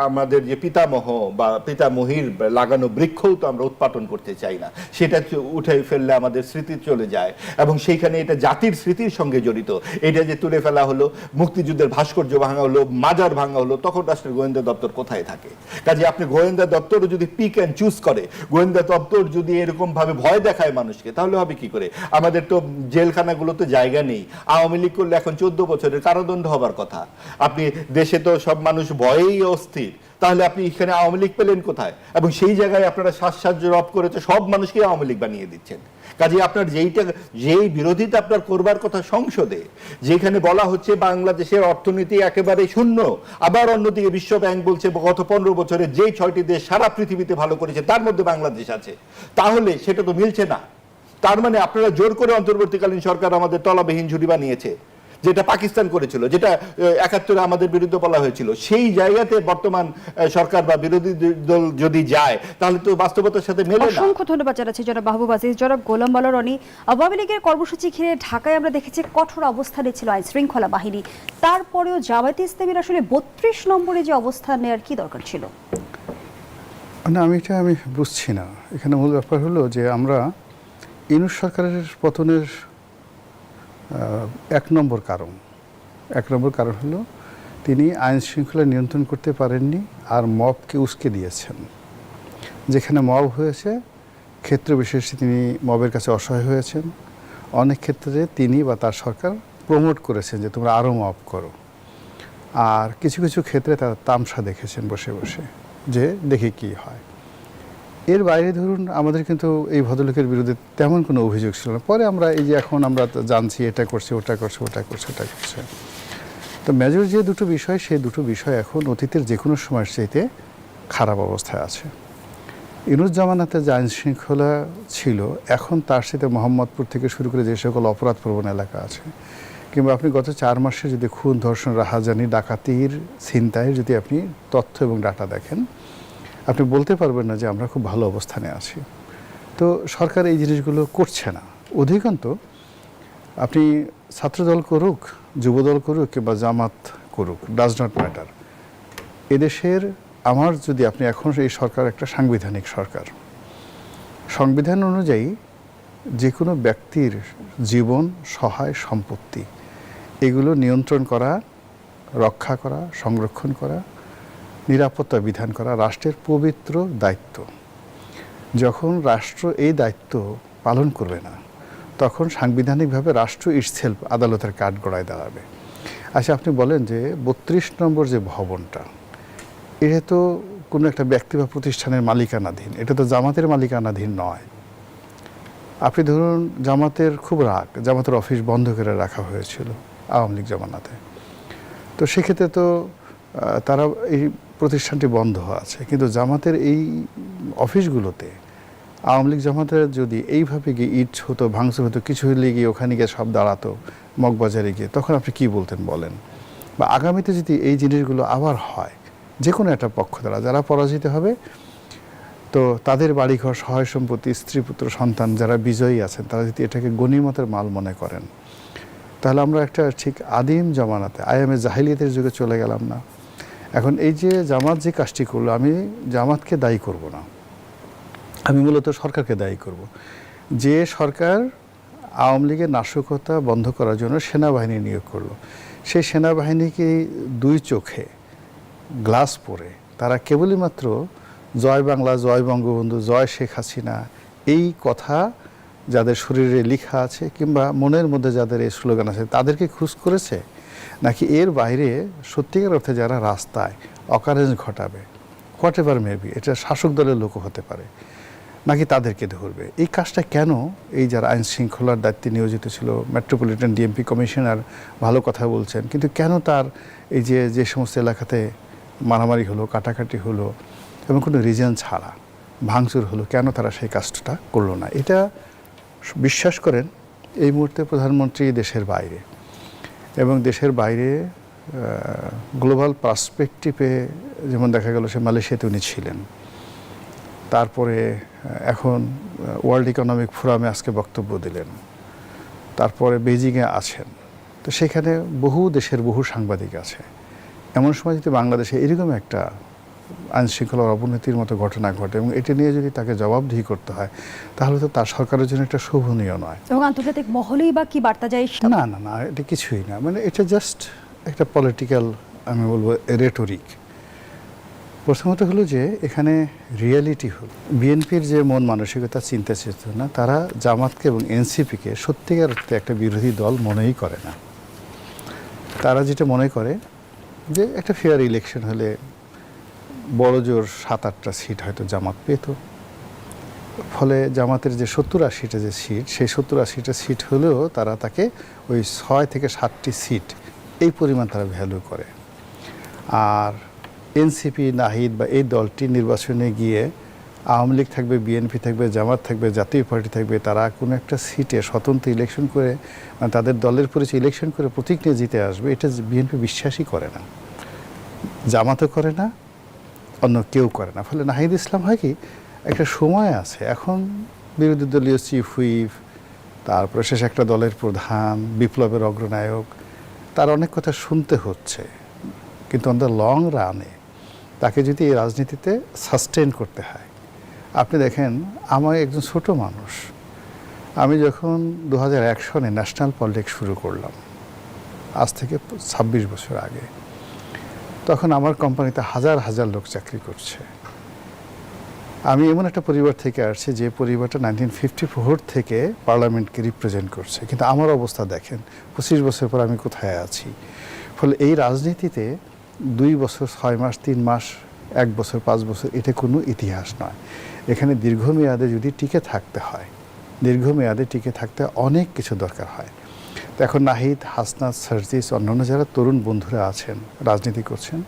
আমাদের যে পিতামহ বা পিতামহীর লাগানো বৃক্ষও তো আমরা উৎপাদন করতে চাই না। সেটা উঠে ফেললে আমাদের স্মৃতি চলে যায়, এবং সেইখানে এটা জাতির স্মৃতির সঙ্গে জড়িত। এটা যে তুলে ফেলা হলো, মুক্তিযুদ্ধের ভাস্কর্য ভাঙা হলো, মাজার ভাঙা হলো, তখন রাষ্ট্রের গোয়েন্দা দপ্তর কোথায় থাকে? কাজে আপনি গোয়েন্দা দপ্তরও যদি পিক অ্যান্ড চুজ করে, গোয়েন্দা দপ্তর যদি এরকম ভাবে ভয় দেখায় মানুষকে, তাহলে হবে কি করে? আমাদের তো জেলখানাগুলোতে জায়গা নেই। আওয়ামী লীগ করলে এখন 14 বছরের কারাদণ্ড হবার কথা। আপনি দেশে তো সব মানুষ ভয়েই অস্থির, তাহলে আপনি এখানে আওয়ামী লীগ পেলেন কোথায়? এবং সেই জায়গায় আপনারা শ্বাস রব করেছে, সব মানুষকে আওয়ামী লীগ বানিয়ে দিচ্ছেন। কাজে আপনার যেই বিরোধিতা আপনার করবার কথা সংসদে, যেখানে বলা হচ্ছে বাংলাদেশের অর্থনীতি একেবারে শূন্য, আবার অন্যদিকে বিশ্ব ব্যাংক বলছে গত 15 বছরে যেই 6টি দেশ সারা পৃথিবীতে ভালো করেছে তার মধ্যে বাংলাদেশ আছে, তাহলে সেটা তো মিলছে না। তার মানে আপনারা জোর করে অন্তর্বর্তীকালীন সরকার আমাদের তলাবিহীন ঝুড়ি বানিয়েছে, যেটা পাকিস্তান করেছিল, যেটা 71-এ আমাদের বিরুদ্ধে বলা হয়েছিল। সেই জায়গাতে বর্তমান সরকার বা বিরোধী দল যদি যায়, তাহলে তো বাস্তবতার সাথে মেলে না। অসংখ্য ধন্যবাদ জানাচ্ছি জনাব মাহবুব আজিজ। জনাব গোলাম মাওলা রনি, আওয়ামী লীগের কর্মসূচি ঘিরে ঢাকায় আমরা দেখেছি কঠোর অবস্থানে ছিল আইন শৃঙ্খলা বাহিনী, তারপরেও জামায়াতে ইসলামীর আসলে 32 নম্বরে যে অবস্থান নেওয়ার কি দরকার ছিল? না, আমি বুঝছি না। এখানে মূল ব্যাপার হলো যে আমরা ইউনূস সরকারের পতনের এক নম্বর কারণ হলো তিনি আইন শৃঙ্খলা নিয়ন্ত্রণ করতে পারেননি, আর মবকে উস্কে দিয়েছেন। যেখানে মব হয়েছে, ক্ষেত্র বিশেষে তিনি মবের কাছে অসহায় হয়েছেন। অনেক ক্ষেত্রে তিনি বা তার সরকার প্রমোট করেছেন যে তোমরা আরও মব করো, আর কিছু কিছু ক্ষেত্রে তারা তামসা দেখেছেন বসে বসে, যে দেখি কি হয়। এর বাইরে ধরুন আমাদের কিন্তু এই ভদ্রলোকের বিরুদ্ধে তেমন কোনো অভিযোগ ছিল না। পরে আমরা এই যে এখন আমরা জানছি এটা করছে, ওটা করছে, ওটা করছে, ওটা করছে। তো মেজর যে দুটো বিষয়, সেই দুটো বিষয় এখন অতীতের যে কোনো সময়ের চাইতে খারাপ অবস্থায় আছে। ইউনূস জামানাতে যে আইন শৃঙ্খলা ছিল, এখন তার সাথে মোহাম্মদপুর থেকে শুরু করে যে সকল অপরাধপ্রবণ এলাকা আছে, কিংবা আপনি গত 4 মাসে যদি খুন, ধর্ষণ, রাহাজানি, ডাকাতির, ছিনতাইয়ের যদি আপনি তথ্য এবং ডাটা দেখেন, আপনি বলতে পারবেন না যে আমরা খুব ভালো অবস্থানে আছি। তো সরকার এই জিনিসগুলো করছে না। অধিকান্ত আপনি ছাত্রদল করুক, যুবদল করুক কিংবা জামাত করুক, ডাজ নট ম্যাটার। এদেশের আমার যদি আপনি এখন এই সরকার একটা সাংবিধানিক সরকার, সংবিধান অনুযায়ী যে কোনো ব্যক্তির জীবন, সহায় সম্পত্তি এগুলো নিয়ন্ত্রণ করা, রক্ষা করা, সংরক্ষণ করা, নিরাপত্তা বিধান করা রাষ্ট্রের পবিত্র দায়িত্ব। যখন রাষ্ট্র এই দায়িত্ব পালন করবে না, তখন সাংবিধানিকভাবে রাষ্ট্র ইটসেলফ আদালতের কাঠগড়ায় দাঁড়াবে। আচ্ছা, আপনি বলেন যে 32 নম্বর যে ভবনটা, এটা তো কোনো একটা ব্যক্তি বা প্রতিষ্ঠানের মালিকানাধীন, এটা তো জামাতের মালিকানাধীন নয়। আপনি ধরুন জামাতের খুব রাগ, জামাতের অফিস বন্ধ করে রাখা হয়েছিল আওয়ামী লীগ জমানাতে। তো সেক্ষেত্রে তো তারা এই প্রতিষ্ঠানটি বন্ধ আছে, কিন্তু জামাতের এই অফিসগুলোতে আওয়ামী লীগ জামাতের যদি এইভাবে গিয়ে ইট হতো, ভাঙচুর হতো, কিছু হলে গিয়ে ওখানে গিয়ে সব দাঁড়াতো মগবাজারে গিয়ে, তখন আপনি কি বলতেন বলেন? বা আগামীতে যদি এই জিনিসগুলো আবার হয়, যে কোনো একটা পক্ষ দ্বারা যারা পরাজিত হবে, তো তাদের বাড়িঘর, সহায় সম্পত্তি, স্ত্রী পুত্র সন্তান যারা বিজয়ী আছেন, তারা যদি এটাকে গনিমতের মাল মনে করেন, তাহলে আমরা একটা ঠিক আদিম জমানাতে আয়ামে জাহিলিয়াতের যুগে চলে গেলাম না? এখন এই যে জামাত যে কাজটি করলো, আমি জামাতকে দায়ী করব না, আমি মূলত সরকারকে দায়ী করব। যে সরকার আওয়ামী লীগের নাশকতা বন্ধ করার জন্য সেনাবাহিনী নিয়োগ করলো, সেই সেনাবাহিনীকে দুই চোখে গ্লাস পরে তারা কেবলই মাত্র জয় বাংলা, জয় বঙ্গবন্ধু, জয় শেখ হাসিনা এই কথা যাদের শরীরে লেখা আছে কিংবা মনের মধ্যে যাদের এই স্লোগান আছে তাদেরকে খুশ করেছে, নাকি এর বাইরে সত্যিকার অর্থে যারা রাস্তায় অকারেন্স ঘটাবে, হোয়াট এভার মেবি, এটা শাসক দলের লোকও হতে পারে, নাকি তাদেরকে ধরবে? এই কাজটা কেন এই যারা আইন শৃঙ্খলার দায়িত্বে নিয়োজিত ছিল, মেট্রোপলিটন ডিএমপি কমিশনার ভালো কথা বলছেন, কিন্তু কেন তার এই যে সমস্ত এলাকাতে মারামারি হলো, কাটাকাটি হলো এবং কোনো রিজন ছাড়া ভাঙচুর হলো, কেন তারা সেই কাজটা করলো না? এটা বিশ্বাস করেন এই মুহূর্তে প্রধানমন্ত্রী দেশের বাইরে, এবং দেশের বাইরে গ্লোবাল পার্সপেক্টিভে যেমন দেখা গেল সে মালয়েশিয়াতে উনি ছিলেন, তারপরে এখন ওয়ার্ল্ড ইকোনমিক ফোরামে আজকে বক্তব্য দিলেন, তারপরে বেজিংয়ে আছেন। তো সেখানে বহু দেশের বহু সাংবাদিক আছে। এমন সময় যদি বাংলাদেশে এরকম একটা আইন শৃঙ্খলার অবনতির মতো ঘটনা ঘটে এবং এটি নিয়ে যদি তাকে জবাবদিহি করতে হয়, তাহলে তো তার সরকারের জন্য একটা শোভনীয় নয়। এবং আন্তর্জাতিক মহলেই বা কি বার্তা যায়? না না না, এটা কিছুই না, মানে এটা জাস্ট একটা পলিটিক্যাল, আমি বলবো রেটরিক। প্রথমত হলো যে এখানে রিয়েলিটি হলো বিএনপির যে মন মানসিকতা, চিন্তা চেতনা, তারা জামাতকে এবং এনসিপিকে সত্যিকার অর্থে একটা বিরোধী দল মনেই করে না। তারা যেটা মনে করে যে একটা ফেয়ার ইলেকশন হলে বড় জোর 7-8টা সিট হয়তো জামাত পেত, ফলে জামাতের যে 70-80টা যে সিট, সেই 70-80টা সিট হলেও তারা তাকে ওই 6 থেকে 7টি সিট এই পরিমাণ তারা ভ্যালু করে। আর এনসিপি, নাহিদ বা এই দলটি নির্বাচনে গিয়ে আওয়ামী লীগ থাকবে, বিএনপি থাকবে, জামাত থাকবে, জাতীয় পার্টি থাকবে, তারা কোনো একটা সিটে স্বতন্ত্র ইলেকশন করে, মানে তাদের দলের পরিচয় ইলেকশন করে প্রতীক নিয়ে জিতে আসবে, এটা বিএনপি বিশ্বাসই করে না, জামাতও করে না, অন্য কেউ করে না। ফলে নাহিদ ইসলাম হয় কি, একটা সময় আছে, এখন বিরোধী দলীয় চিফ হুইপ, তারপরে শেষ একটা দলের প্রধান, বিপ্লবের অগ্রনায়ক, তার অনেক কথা শুনতে হচ্ছে, কিন্তু অন দ্য লং রানে তাকে যদি এই রাজনীতিতে সাস্টেন করতে হয়। আপনি দেখেন, আমার একজন ছোট মানুষ, আমি যখন 2001 সনে ন্যাশনাল পলিটিক্স শুরু করলাম, আজ থেকে 26 বছর আগে, তখন আমার কোম্পানিতে হাজার হাজার লোক চাকরি করছে। আমি এমন একটা পরিবার থেকে আসছি যে পরিবারটা 1954 থেকে পার্লামেন্টকে রিপ্রেজেন্ট করছে, কিন্তু আমার অবস্থা দেখেন 25 বছর পর আমি কোথায় আছি। ফলে এই রাজনীতিতে 2 বছর, 6 মাস, 3 মাস, 1 বছর, 5 বছর, এটা কোনো ইতিহাস নয়। এখানে দীর্ঘমেয়াদে যদি টিকে থাকতে হয়, দীর্ঘমেয়াদে টিকে থাকতে অনেক কিছু দরকার হয়। তো এখন নাহিদ, হাসনাত, সার্জিস, অন্যান্য যারা তরুণ বন্ধুরা আছেন, রাজনীতি করছেন,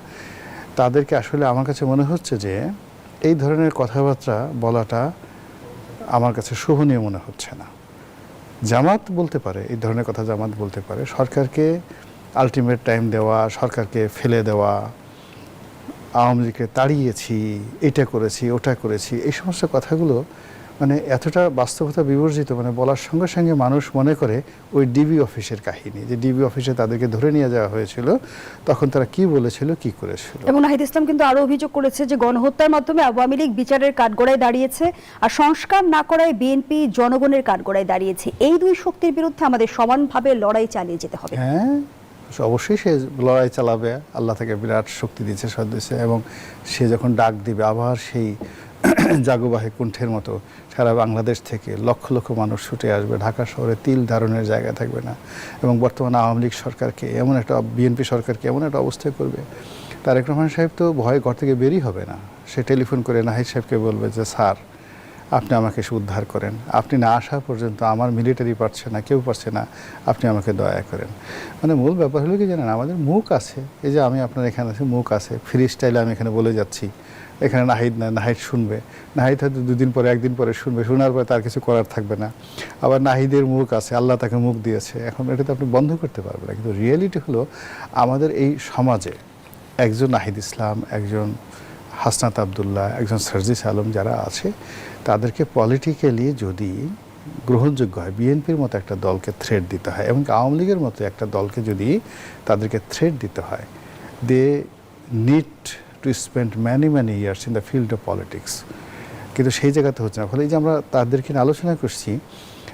তাদেরকে আসলে আমার কাছে মনে হচ্ছে যে এই ধরনের কথাবার্তা বলাটা আমার কাছে শোভনীয় মনে হচ্ছে না। জামাত বলতে পারে, এই ধরনের কথা জামাত বলতে পারে, সরকারকে আলটিমেট টাইম দেওয়া, সরকারকে ফেলে দেওয়া, আওয়ামী লীগকে তাড়িয়েছি, এটা করেছি ওটা করেছি, এই সমস্ত কথাগুলো মানে এতটা বাস্তবতা বিবর্জিত, মানে বলার সঙ্গে সঙ্গে মানুষ মনে করে ওই ডিবি অফিসের কাহিনী, যে ডিবি অফিসে তাদেরকে ধরে নিয়ে যাওয়া হয়েছিল, তখন তারা কি বলেছিল কি করেছিল। এবং নাহিদ ইসলাম কিন্তু আরো অভিযোগ করেছে যে গণহত্যার মাধ্যমে আওয়ামী লীগ বিচারের কাঠগড়ায় দাঁড়িয়েছে, আর সংস্কার না করায় বিএনপি জনগণের কাঠগড়ায় দাঁড়িয়েছে। এই দুই শক্তির বিরুদ্ধে আমাদের সমানভাবে লড়াই চালিয়ে যেতে হবে। হ্যাঁ, অবশ্যই সে লড়াই চালাবে, আল্লাহ তাকে বিরাট শক্তি দিয়েছে, সদিয়েছে, এবং সে যখন ডাক দিবে আবার সেই জাগুবাহে কুণ্ঠের মতো সারা বাংলাদেশ থেকে লক্ষ লক্ষ মানুষ ছুটে আসবে, ঢাকা শহরে তিল ধারণের জায়গা থাকবে না, এবং বর্তমানে আওয়ামী লীগ সরকারকে এমন একটা, বিএনপি সরকারকে এমন একটা অবস্থায় করবে, তারেক রহমান সাহেব তো ভয়ে ঘর থেকে বেরই হবে না। সে টেলিফোন করে নাহিদ সাহেবকে বলবে যে স্যার আপনি আমাকে উদ্ধার করেন, আপনি না আসা পর্যন্ত আমার মিলিটারি পারছে না, কেউ পারছে না, আপনি আমাকে দয়া করেন। মানে মূল ব্যাপার হলো কি জানেন, আমাদের মুখ আছে, এই যে আমি আপনার এখানে আছে, মুখ আছে, ফ্রি স্টাইলে আমি এখানে বলে যাচ্ছি, এখানে নাহিদ না, নাহিদ শুনবে, নাহিদ হয়তো দুদিন পরে একদিন পরে শুনবে, শোনার পরে তার কিছু করার থাকবে না। আবার নাহিদের মুখ আছে, আল্লাহ তাকে মুখ দিয়েছে, এখন এটা তো আপনি বন্ধ করতে পারবেন না। কিন্তু রিয়েলিটি হলো আমাদের এই সমাজে একজন নাহিদ ইসলাম, একজন হাসনাত আবদুল্লাহ, একজন সার্জিস আলম যারা আছে, তাদেরকে পলিটিক্যালি যদি গ্রহণযোগ্য হয়, বিএনপির মতো একটা দলকে থ্রেট দিতে হয়, এবং আওয়ামী লীগের মতো একটা দলকে যদি তাদেরকে থ্রেট দিতে হয়, they need to spend many years in the field of politics. কিন্তু সেই জায়গাতে হচ্ছে না। ফলে এই যে আমরা তাদেরকে নিয়ে আলোচনা করছি,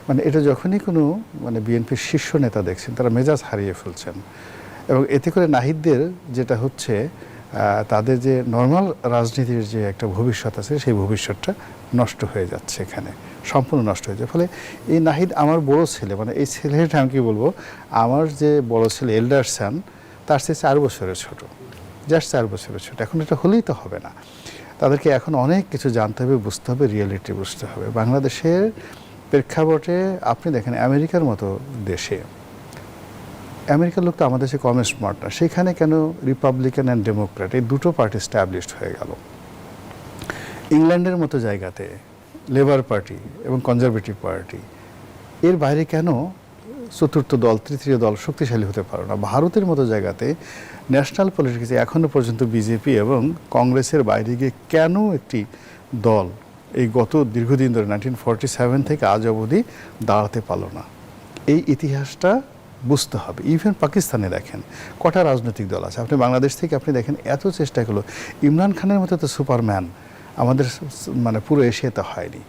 মানে এটা যখনই কোনো মানে বিএনপির শীর্ষ নেতা দেখছেন, তারা মেজাজ হারিয়ে ফেলছেন, এবং এতে করে নাহিদদের যেটা হচ্ছে, তাদের যে নর্মাল রাজনীতির যে একটা ভবিষ্যৎ আছে, সেই ভবিষ্যৎটা নষ্ট হয়ে যাচ্ছে, এখানে সম্পূর্ণ নষ্ট হয়ে যায়। ফলে এই নাহিদ আমার বড় ছেলে, মানে এই ছেলেটা আমি কি বলবো, আমার যে বড় ছেলে এল্ডার সান, তার চেয়ে 4 বছরের ছোট, জাস্ট 4 বছরের ছোট। এখন এটা হলেই তো হবে না, তাদেরকে এখন অনেক কিছু জানতে হবে, বুঝতে হবে, রিয়েলিটি বুঝতে হবে। বাংলাদেশের প্রেক্ষাপটে আপনি দেখেন, আমেরিকার মতো দেশে, আমেরিকার লোক তো আমাদের দেশে কম স্মার্ট না, সেখানে কেন রিপাবলিকান অ্যান্ড ডেমোক্র্যাট এই দুটো পার্টি স্ট্যাবলিশড হয়ে গেল। ইংল্যান্ডের মতো জায়গাতে লেবার পার্টি এবং কনজারভেটিভ পার্টি, এর বাইরে কেন চতুর্থ দল, তৃতীয় দল শক্তিশালী হতে পারে না। ভারতের মতো জায়গাতে ন্যাশনাল পলিটিক্সে এখনও পর্যন্ত বিজেপি এবং কংগ্রেসের বাইরে গিয়ে কেন একটি দল এই গত দীর্ঘদিন ধরে 1947 থেকে আজ অবধি দাঁড়াতে পারল না, এই ইতিহাসটা বুঝতে হবে। ইভেন পাকিস্তানে দেখেন কটা রাজনৈতিক দল আছে, আপনি বাংলাদেশ থেকে আপনি দেখেন এত চেষ্টা করলো, ইমরান খানের মতো তো সুপারম্যান আমাদের মানে পুরো এশিয়াতে হয়নি।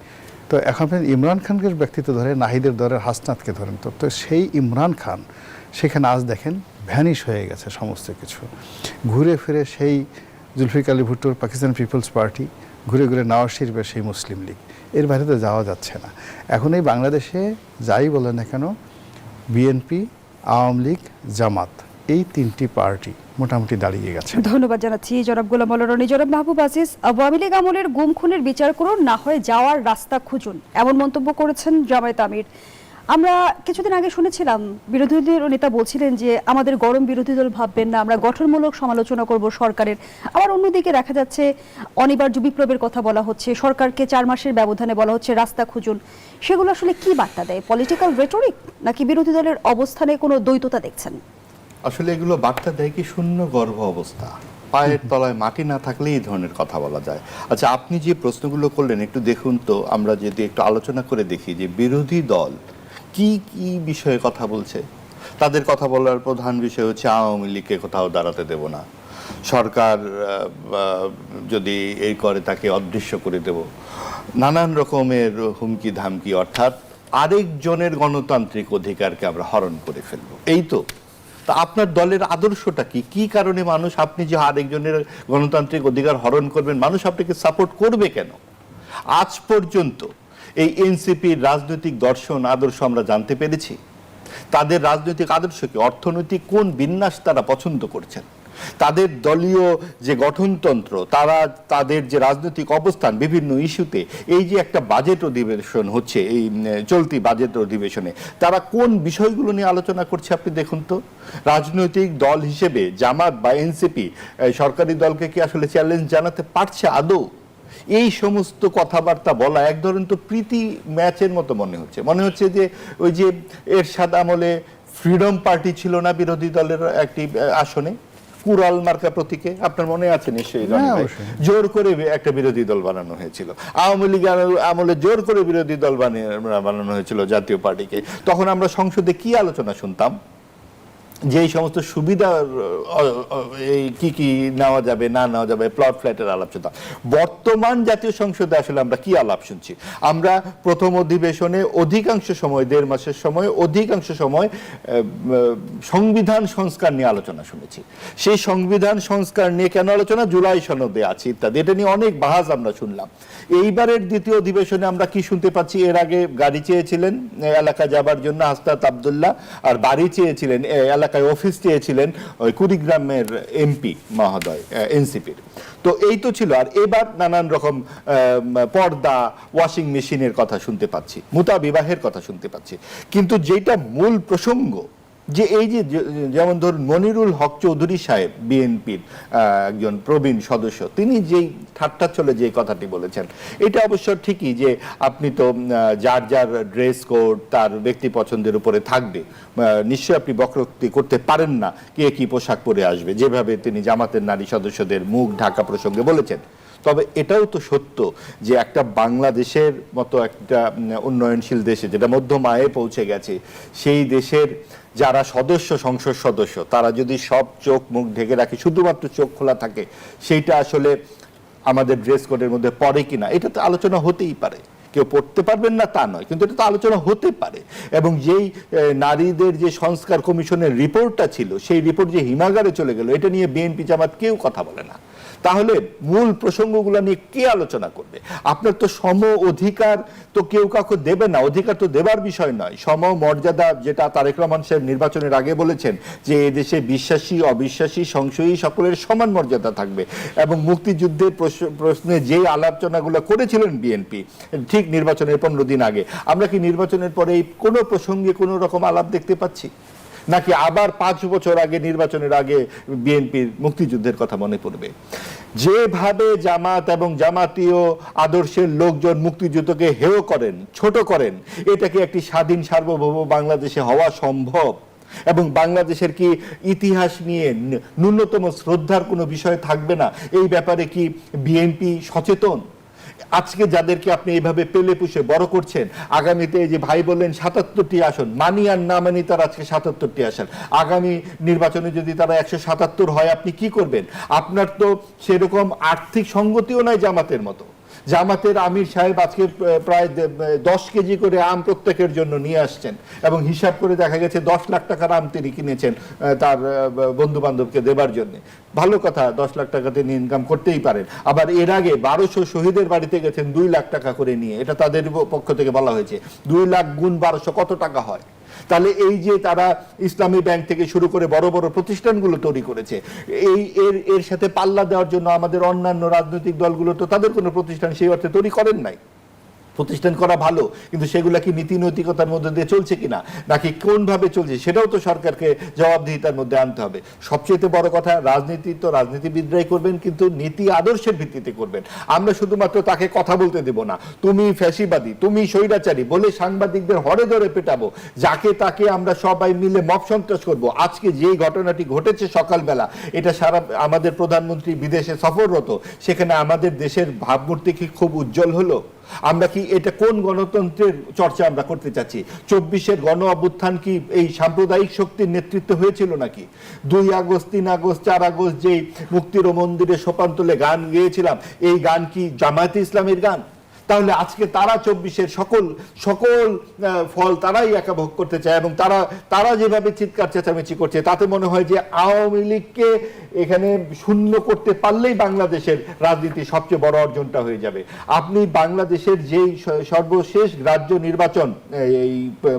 তো এখন আপনি ইমরান খানকে ব্যক্তিত্ব ধরে, নাহিদের ধরেন, হাসনাতকে ধরেন, তো সেই ইমরান খান সেখানে আজ দেখেন ভ্যানিশ হয়ে গেছে সমস্ত কিছু। ঘুরে ফিরে সেই জুলফিকার আলী ভুট্টোর পাকিস্তান পিপলস পার্টি, ঘুরে ঘুরে নওয়াজ শরীফের সেই মুসলিম লীগ, এর বাইরে তো যাওয়া যাচ্ছে না। এখন এই বাংলাদেশে যাই বলে না কেন, বিএনপি, আওয়ামী লীগ, জামাত, এই 3টি পার্টি মোটামুটি দাঁড়িয়ে গেছে। ধন্যবাদ জানাচ্ছি জনাব গোলাম মোল্লা রনি। জনাব মাহবুব আজিজ, আওয়ামী লীগ আমলের গুম খুনের বিচার করুন, না হয় যাওয়ার রাস্তা খুঁজুন, এমন মন্তব্য করেছেন জামায়াত আমির। আমরা কিছুদিন আগে শুনেছিলাম বিরোধী দলের নেতা বলছিলেন যে আমাদের গরম বিরোধী দল ভাববেন না, আমরা গঠনমূলক সমালোচনা করব সরকারের। আবার অন্যদিকে দেখা যাচ্ছে অনিবার্য বিপ্লবের কথা বলা হচ্ছে, সরকারকে 4 মাসের ব্যবধানে বলা হচ্ছে রাস্তা খুঁজুন। সেগুলো আসলে কি বার্তা দেয়? পলিটিক্যাল রেটরিক, নাকি বিরোধী দলের অবস্থানে কোনো দ্বৈততা দেখছেন? আসলে এগুলো বার্তা দেয় কি শূন্য গর্ভ অবস্থা, পায়ের তলায় মাটি না থাকলে এই ধরনের কথা বলা যায়। আচ্ছা, আপনি যে প্রশ্নগুলো করলেন একটু দেখুন তো, আমরা যদি একটু আলোচনা করে দেখি যে বিরোধী দল কি কি বিষয়ে কথা বলছে। তাদের কথা বলার প্রধান বিষয় হচ্ছে আওয়ামী লীগকে কোথাও দাঁড়াতে দেব না, সরকার যদি এই করে তাকে অদৃশ্য করে দেব, নানান রকমের হুমকি ধামকি, অর্থাৎ আরেকজনের গণতান্ত্রিক অধিকারকে আমরা হরণ করে ফেলবো। এই তো তা আপনার দলের আদর্শটা কি? কি কারণে মানুষ, আপনি যে আরেকজনের গণতান্ত্রিক অধিকার হরণ করবেন, মানুষ আপনাকে সাপোর্ট করবে কেন? আজ পর্যন্ত এই এনসিপির রাজনৈতিক দর্শন আদর্শ আমরা জানতে পেরেছি। তাদের রাজনৈতিক আদর্শ কি? অর্থনৈতিক কোন বিন্যাস তারা পছন্দ করছেন, তাদের দলীয় যে গঠনতন্ত্র, তারা তাদের যে রাজনৈতিক অবস্থান বিভিন্ন ইস্যুতে, এই যে একটা বাজেট অধিবেশন হচ্ছে, এই চলতি বাজেট অধিবেশনে তারা কোন বিষয়গুলো নিয়ে আলোচনা করছে আপনি দেখুন তো। রাজনৈতিক দল হিসেবে জামাত বা এনসিপি সরকারি দলকে কি আসলে চ্যালেঞ্জ জানাতে পারছে আদৌ? এই সমস্ত কথাবার্তা বলা এক ধরনের তো প্রীতি ম্যাচের মতো মনে হচ্ছে যে ওই যে এরশাদ আমলে ফ্রিডম পার্টি ছিল না বিরোধী দলের একটি আসনে, কুড়াল মার্কা প্রতীকে, আপনার মনে আছে নিশ্চয়ই রনি হ্যাঁ, ভাই? অবশ্যই। জোর করে একটা বিরোধী দল বানানো হয়েছিল। আওয়ামী লীগ আমলে জোর করে বিরোধী দল বানানো হয়েছিল জাতীয় পার্টিকে। তখন আমরা সংসদে কি আলোচনা শুনতাম, যে এই সমস্ত সুবিধার এই কি কি নেওয়া যাবে না নেওয়া যাবে, প্লট ফ্ল্যাটের আলাপ শুনতাম। বর্তমান জাতীয় সংসদে আসলে আমরা কি আলাপ শুনছি? আমরা প্রথম অধিবেশনে অধিকাংশ সময়, 1.5 মাসের সময় অধিকাংশ সময় সংবিধান সংস্কার নিয়ে আলোচনা শুনেছি। সেই সংবিধান সংস্কার নিয়ে কেন আলোচনা, জুলাই সনদে আছে ইত্যাদি, এটা নিয়ে অনেক বাহাস আমরা শুনলাম। এইবারের দ্বিতীয় অধিবেশনে আমরা কি শুনতে পাচ্ছি? এর আগে গাড়ি চেয়েছিলেন এলাকা যাবার জন্য হাসনাত আব্দুল্লাহ, আর বাড়ি চেয়েছিলেন, এলাকায় অফিস চেয়েছিলেন ওই কুড়িগ্রামের এমপি মহোদয় এনসিপির। তো এই তো ছিল। আর এবার নানান রকম পর্দা, ওয়াশিং মেশিনের কথা শুনতে পাচ্ছি, মুতা বিবাহের কথা শুনতে পাচ্ছি। কিন্তু যেটা মূল প্রসঙ্গ, যে এই যে যেমন ধরুন মনিরুল হক চৌধুরী সাহেব, বিএনপির একজন প্রবীণ সদস্য, তিনি যেই ঠাট্টা চলে যে কথাটি বলেছেন, এটা অবশ্য ঠিকই যে আপনি তো যার যার ড্রেস কোড তার ব্যক্তি পছন্দের উপরে থাকবে, নিশ্চয়ই আপনি বক্রোক্তি করতে পারেন না কে কি পোশাক পরে আসবে, যেভাবে তিনি জামাতের নারী সদস্যদের মুখ ঢাকা প্রসঙ্গে বলেছেন। তবে এটাও তো সত্য যে একটা বাংলাদেশের মতো একটা উন্নয়নশীল দেশে, যেটা মধ্যম আয়ে পৌঁছে গেছে, সেই দেশের যারা সদস্য, সংসদ সদস্য, তারা যদি সব চোখ মুখ ঢেকে রাখে, শুধুমাত্র চোখ খোলা থাকে, সেইটা আসলে আমাদের ড্রেস কোডের মধ্যে পড়ে কিনা, এটা তো আলোচনা হতেই পারে। কেউ পড়তে পারবেন না তা নয়, কিন্তু এটা তো আলোচনা হতে পারে। এবং যেই নারীদের যে সংস্কার কমিশনের রিপোর্টটা ছিল, সেই রিপোর্ট যে হিমাগারে চলে গেল, এটা নিয়ে বিএনপি জামাত কেউ কথা বলে না। তাহলে মূল প্রসঙ্গগুলো নিয়ে কে আলোচনা করবে? আপনার তো সম অধিকার তো কেউ কাউকে দেবে না, অধিকার তো দেবার বিষয় নয়। সম মর্যাদা, যেটা তারেক রহমান সাহেব নির্বাচনের আগে বলেছেন যে এদেশে বিশ্বাসী অবিশ্বাসী সংশয়ী সকলের সমান মর্যাদা থাকবে। এবং মুক্তিযুদ্ধের প্রশ্নে যে আলোচনাগুলো করেছিলেন বিএনপি ঠিক নির্বাচনের 15 দিন আগে, আমরা কি নির্বাচনের পরে এই কোনো প্রসঙ্গে কোনো রকম আলাপ দেখতে পাচ্ছি? নাকি আবার 5 বছর আগে নির্বাচনের আগে বিএনপির মুক্তিযুদ্ধের কথা মনে পড়বে? যেভাবে জামাত এবং জামাতীয় আদর্শের লোকজন মুক্তিযুদ্ধকে হেয় করেন, ছোট করেন, এটা কি একটি স্বাধীন সার্বভৌম বাংলাদেশে হওয়া সম্ভব? এবং বাংলাদেশের কি ইতিহাস নিয়ে ন্যূনতম শ্রদ্ধার কোনো বিষয় থাকবে না? এই ব্যাপারে কি বিএনপি সচেতন? আজকে যাদেরকে আপনি এইভাবে পেলে পুষে বড় করছেন, আগামীতে এই যে ভাই বললেন 77টি আসন, মানি আর না মানি তার আজকে 77টি আসন, আগামী নির্বাচনে যদি তারা 177 হয়, আপনি কি করবেন? আপনার তো সেরকম আর্থিক সঙ্গতিও নাই জামাতের মতো। জামাতের আমির সাহেব আজকে প্রায় 10 কেজি করে আম প্রত্যেকের জন্য নিয়ে আসছেন, এবং হিসাব করে দেখা গেছে 10 লাখ টাকার আম তিনি কিনেছেন তার বন্ধু বান্ধবকে দেবার জন্য। ভালো কথা, 10 লাখ টাকা তিনি ইনকাম করতেই পারেন। আবার এর আগে 1200 শহীদের বাড়িতে গেছেন 2 লাখ টাকা করে নিয়ে, এটা তাদের পক্ষ থেকে বলা হয়েছে। 2 লাখ গুণ 1200 কত টাকা হয়? তাহলে এই যে তারা ইসলামী ব্যাংক থেকে শুরু করে বড় বড় প্রতিষ্ঠানগুলো তৈরি করেছে, এর সাথে পাল্লা দেওয়ার জন্য আমাদের অন্যান্য রাজনৈতিক দলগুলো তো তাদের কোনো প্রতিষ্ঠান সেই অর্থে তৈরি করেন নাই। প্রতিষ্ঠান করা ভালো, কিন্তু সেগুলা কি নীতি নৈতিকতার মধ্যে দিয়ে চলছে কিনা, নাকি কোনভাবে চলছে, সেটাও তো সরকারকে জবাবদিহিতার মধ্যে আনতে হবে। সবচেয়ে বড় কথা, রাজনীতি তো রাজনীতিবিদরাই করবেন, কিন্তু নীতি আদর্শের ভিত্তিতে করবেন। আমরা শুধুমাত্র তাকে কথা বলতে দেব না, তুমি ফ্যাসিবাদী, তুমি স্বৈরাচারী বলে সাংবাদিকদের হরে ধরে পেটাবো, যাকে তাকে আমরা সবাই মিলে মব সন্ত্রাস করবো। আজকে যে ঘটনাটি ঘটেছে সকালবেলা, এটা সারা আমাদের প্রধানমন্ত্রী বিদেশে সফররত, সেখানে আমাদের দেশের ভাবমূর্তি কি খুব উজ্জ্বল হলো? আমরা কি এটা কোন গণতন্ত্রের চর্চা আমরা করতে চাচ্ছি? 24-এর গণ অভ্যুত্থান কি এই সাম্প্রদায়িক শক্তির নেতৃত্ব হয়েছিল নাকি? 2 আগস্ট, 3 আগস্ট, 4 আগস্ট যেই মুক্তির মন্দিরে সোপান্তলে গান গেয়েছিলাম, এই গান কি জামায়াতে ইসলামের গান? তাহলে আজকে তারা 24-এর সকল ফল তারাই একা ভোগ করতে চায়, এবং তারা যেভাবে চিৎকার চেঁচামেচি করছে, তাতে মনে হয় যে আওয়ামী লীগকে এখানে শূন্য করতে পারলেই বাংলাদেশের রাজনীতির সবচেয়ে বড় অর্জনটা হয়ে যাবে। আপনি বাংলাদেশের যেই সর্বশেষ রাজ্য নির্বাচন এই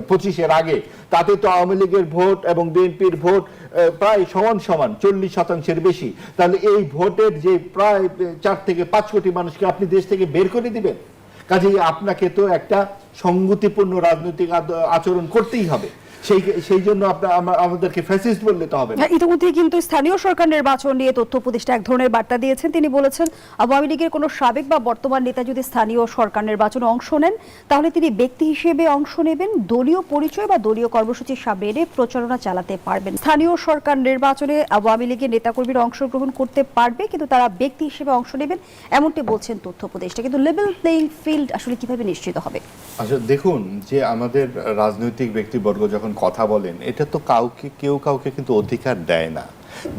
25-এর আগে, তাতে তো আওয়ামী লীগের ভোট এবং বিএনপির ভোট প্রায় সমান 40%-এর বেশি। তাহলে এই ভোটের যে প্রায় 4 থেকে 5 কোটি মানুষকে আপনি দেশ থেকে বের করে দিবেন? কাজেই আপনাকে তো একটা সংগতিপূর্ণ রাজনৈতিক আচরণ করতেই হবে। সেই জন্য আমাদেরকে ফ্যাসিস্ট বললে তো হবে না। ইতিমধ্যে কিন্তু স্থানীয় সরকার নির্বাচন নিয়ে তথ্য উপদেষ্টা এক ধরনের বার্তা দিয়েছেন। তিনি বলেছেন আওয়ামী লীগের কোনো সাবেক বা বর্তমান নেতা যদি স্থানীয় সরকার নির্বাচনে অংশ নেন তাহলে তিনি ব্যক্তি হিসেবে অংশ নেবেন, দলীয় পরিচয় বা দলীয় কর্মসূচির সামনে এনে প্রচারণা চালাতে পারবেন। স্থানীয় সরকার নির্বাচনে আওয়ামী লীগের নেতাকর্মীরা অংশগ্রহণ করতে পারবে, কিন্তু তারা ব্যক্তি হিসেবে অংশ নেবেন, এমনটি বলছেন তথ্য উপদেষ্টা। কিন্তু লেভেল প্লেইং ফিল্ড আসলে কিভাবে নিশ্চিত হবে? আসলে দেখুন, যে আমাদের রাজনৈতিক ব্যক্তিবর্গ যখন কথা বলেন, এটা তো কেউ কাউকে কিন্তু অধিকার দেয় না।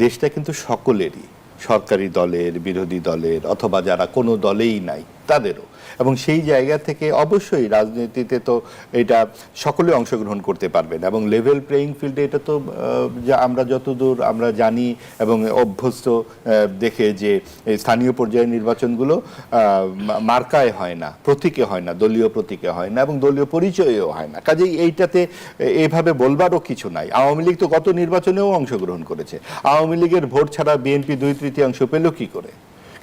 দেশটা কিন্তু সকলেরই, সরকারি দলের, বিরোধী দলের, অথবা যারা কোনো দলেই নাই তাদেরও। এবং সেই জায়গা থেকে অবশ্যই রাজনীতিতে তো এটা সকলে অংশগ্রহণ করতে পারবেন। এবং লেভেল প্লেইং ফিল্ডে এটা তো আমরা যতদূর আমরা জানি এবং অভ্যস্ত দেখে যে স্থানীয় পর্যায়ের নির্বাচনগুলো মার্কায় হয় না, প্রতীকে হয় না, দলীয় প্রতীকে হয় না, এবং দলীয় পরিচয়েও হয় না। কাজেই এইটাতে এইভাবে বলবারও কিছু নাই। আওয়ামী লীগ তো গত নির্বাচনেও অংশগ্রহণ করেছে। আওয়ামী লীগের ভোট ছাড়া বিএনপি 2/3 পেল কি করে?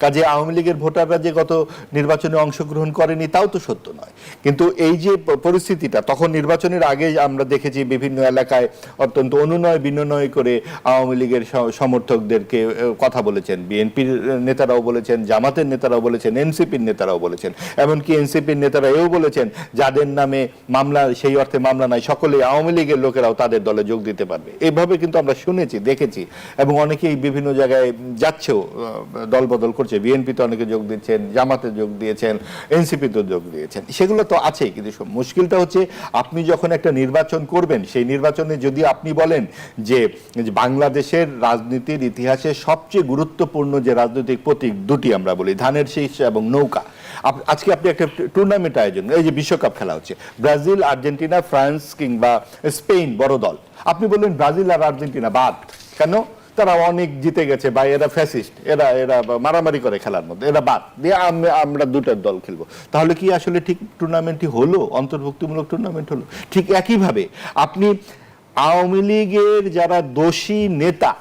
কাজে আওয়ামী লীগের ভোটাররা যে গত নির্বাচনে অংশগ্রহণ করেনি তাও তো সত্য নয়। কিন্তু এই যে পরিস্থিতিটা, তখন নির্বাচনের আগে আমরা দেখেছি বিভিন্ন এলাকায় অত্যন্ত অনুনয় বিনয় করে আওয়ামী লীগের সমর্থকদেরকে কথা বলেছেন, বিএনপির নেতারাও বলেছেন, জামাতের নেতারাও বলেছেন, এনসিপির নেতারাও বলেছেন। এমনকি এনসিপির নেতারা এও বলেছেন যাদের নামে মামলা, সেই অর্থে মামলা নাই, সকলে আওয়ামী লীগের লোকেরাও তাদের দলে যোগ দিতে পারবে। এইভাবে কিন্তু আমরা শুনেছি, দেখেছি, এবং অনেকেই বিভিন্ন জায়গায় যাচ্ছেও, দলবদল করছে। বিএনপিতে অনেকে যোগ দিচ্ছেন, জামাতে যোগ দিয়েছেন, এনসিপিতে যোগ দিয়েছেন, সেগুলো তো আছেই। কিন্তু মুশকিলটা হচ্ছে আপনি যখন একটা নির্বাচন করবেন, সেই নির্বাচনে যদি আপনি বলেন যে বাংলাদেশের রাজনীতির ইতিহাসে সবচেয়ে গুরুত্বপূর্ণ যে রাজনৈতিক প্রতীক দুটি আমরা বলি, ধানের শীষ এবং নৌকা, আজকে আপনি একটা টুর্নামেন্ট আয়োজন, এই যে বিশ্বকাপ খেলা হচ্ছে, ব্রাজিল, আর্জেন্টিনা, ফ্রান্স কিংবা স্পেন বড় দল, আপনি বললেন ব্রাজিল আর আর্জেন্টিনা বাদ কেন? তারা অনেক জিতে গেছে, বা এরা ফ্যাসিস্ট, এরা মারামারি করে খেলার মধ্যে, এরা বাদ দিয়ে আমরা দুটার দল খেলবো। তাহলে কি আসলে ঠিক টুর্নামেন্টটি হলো? অন্তর্ভুক্তিমূলক টুর্নামেন্ট হলো? ঠিক একইভাবে আপনি আওয়ামী লীগের যারা দোষী নেতা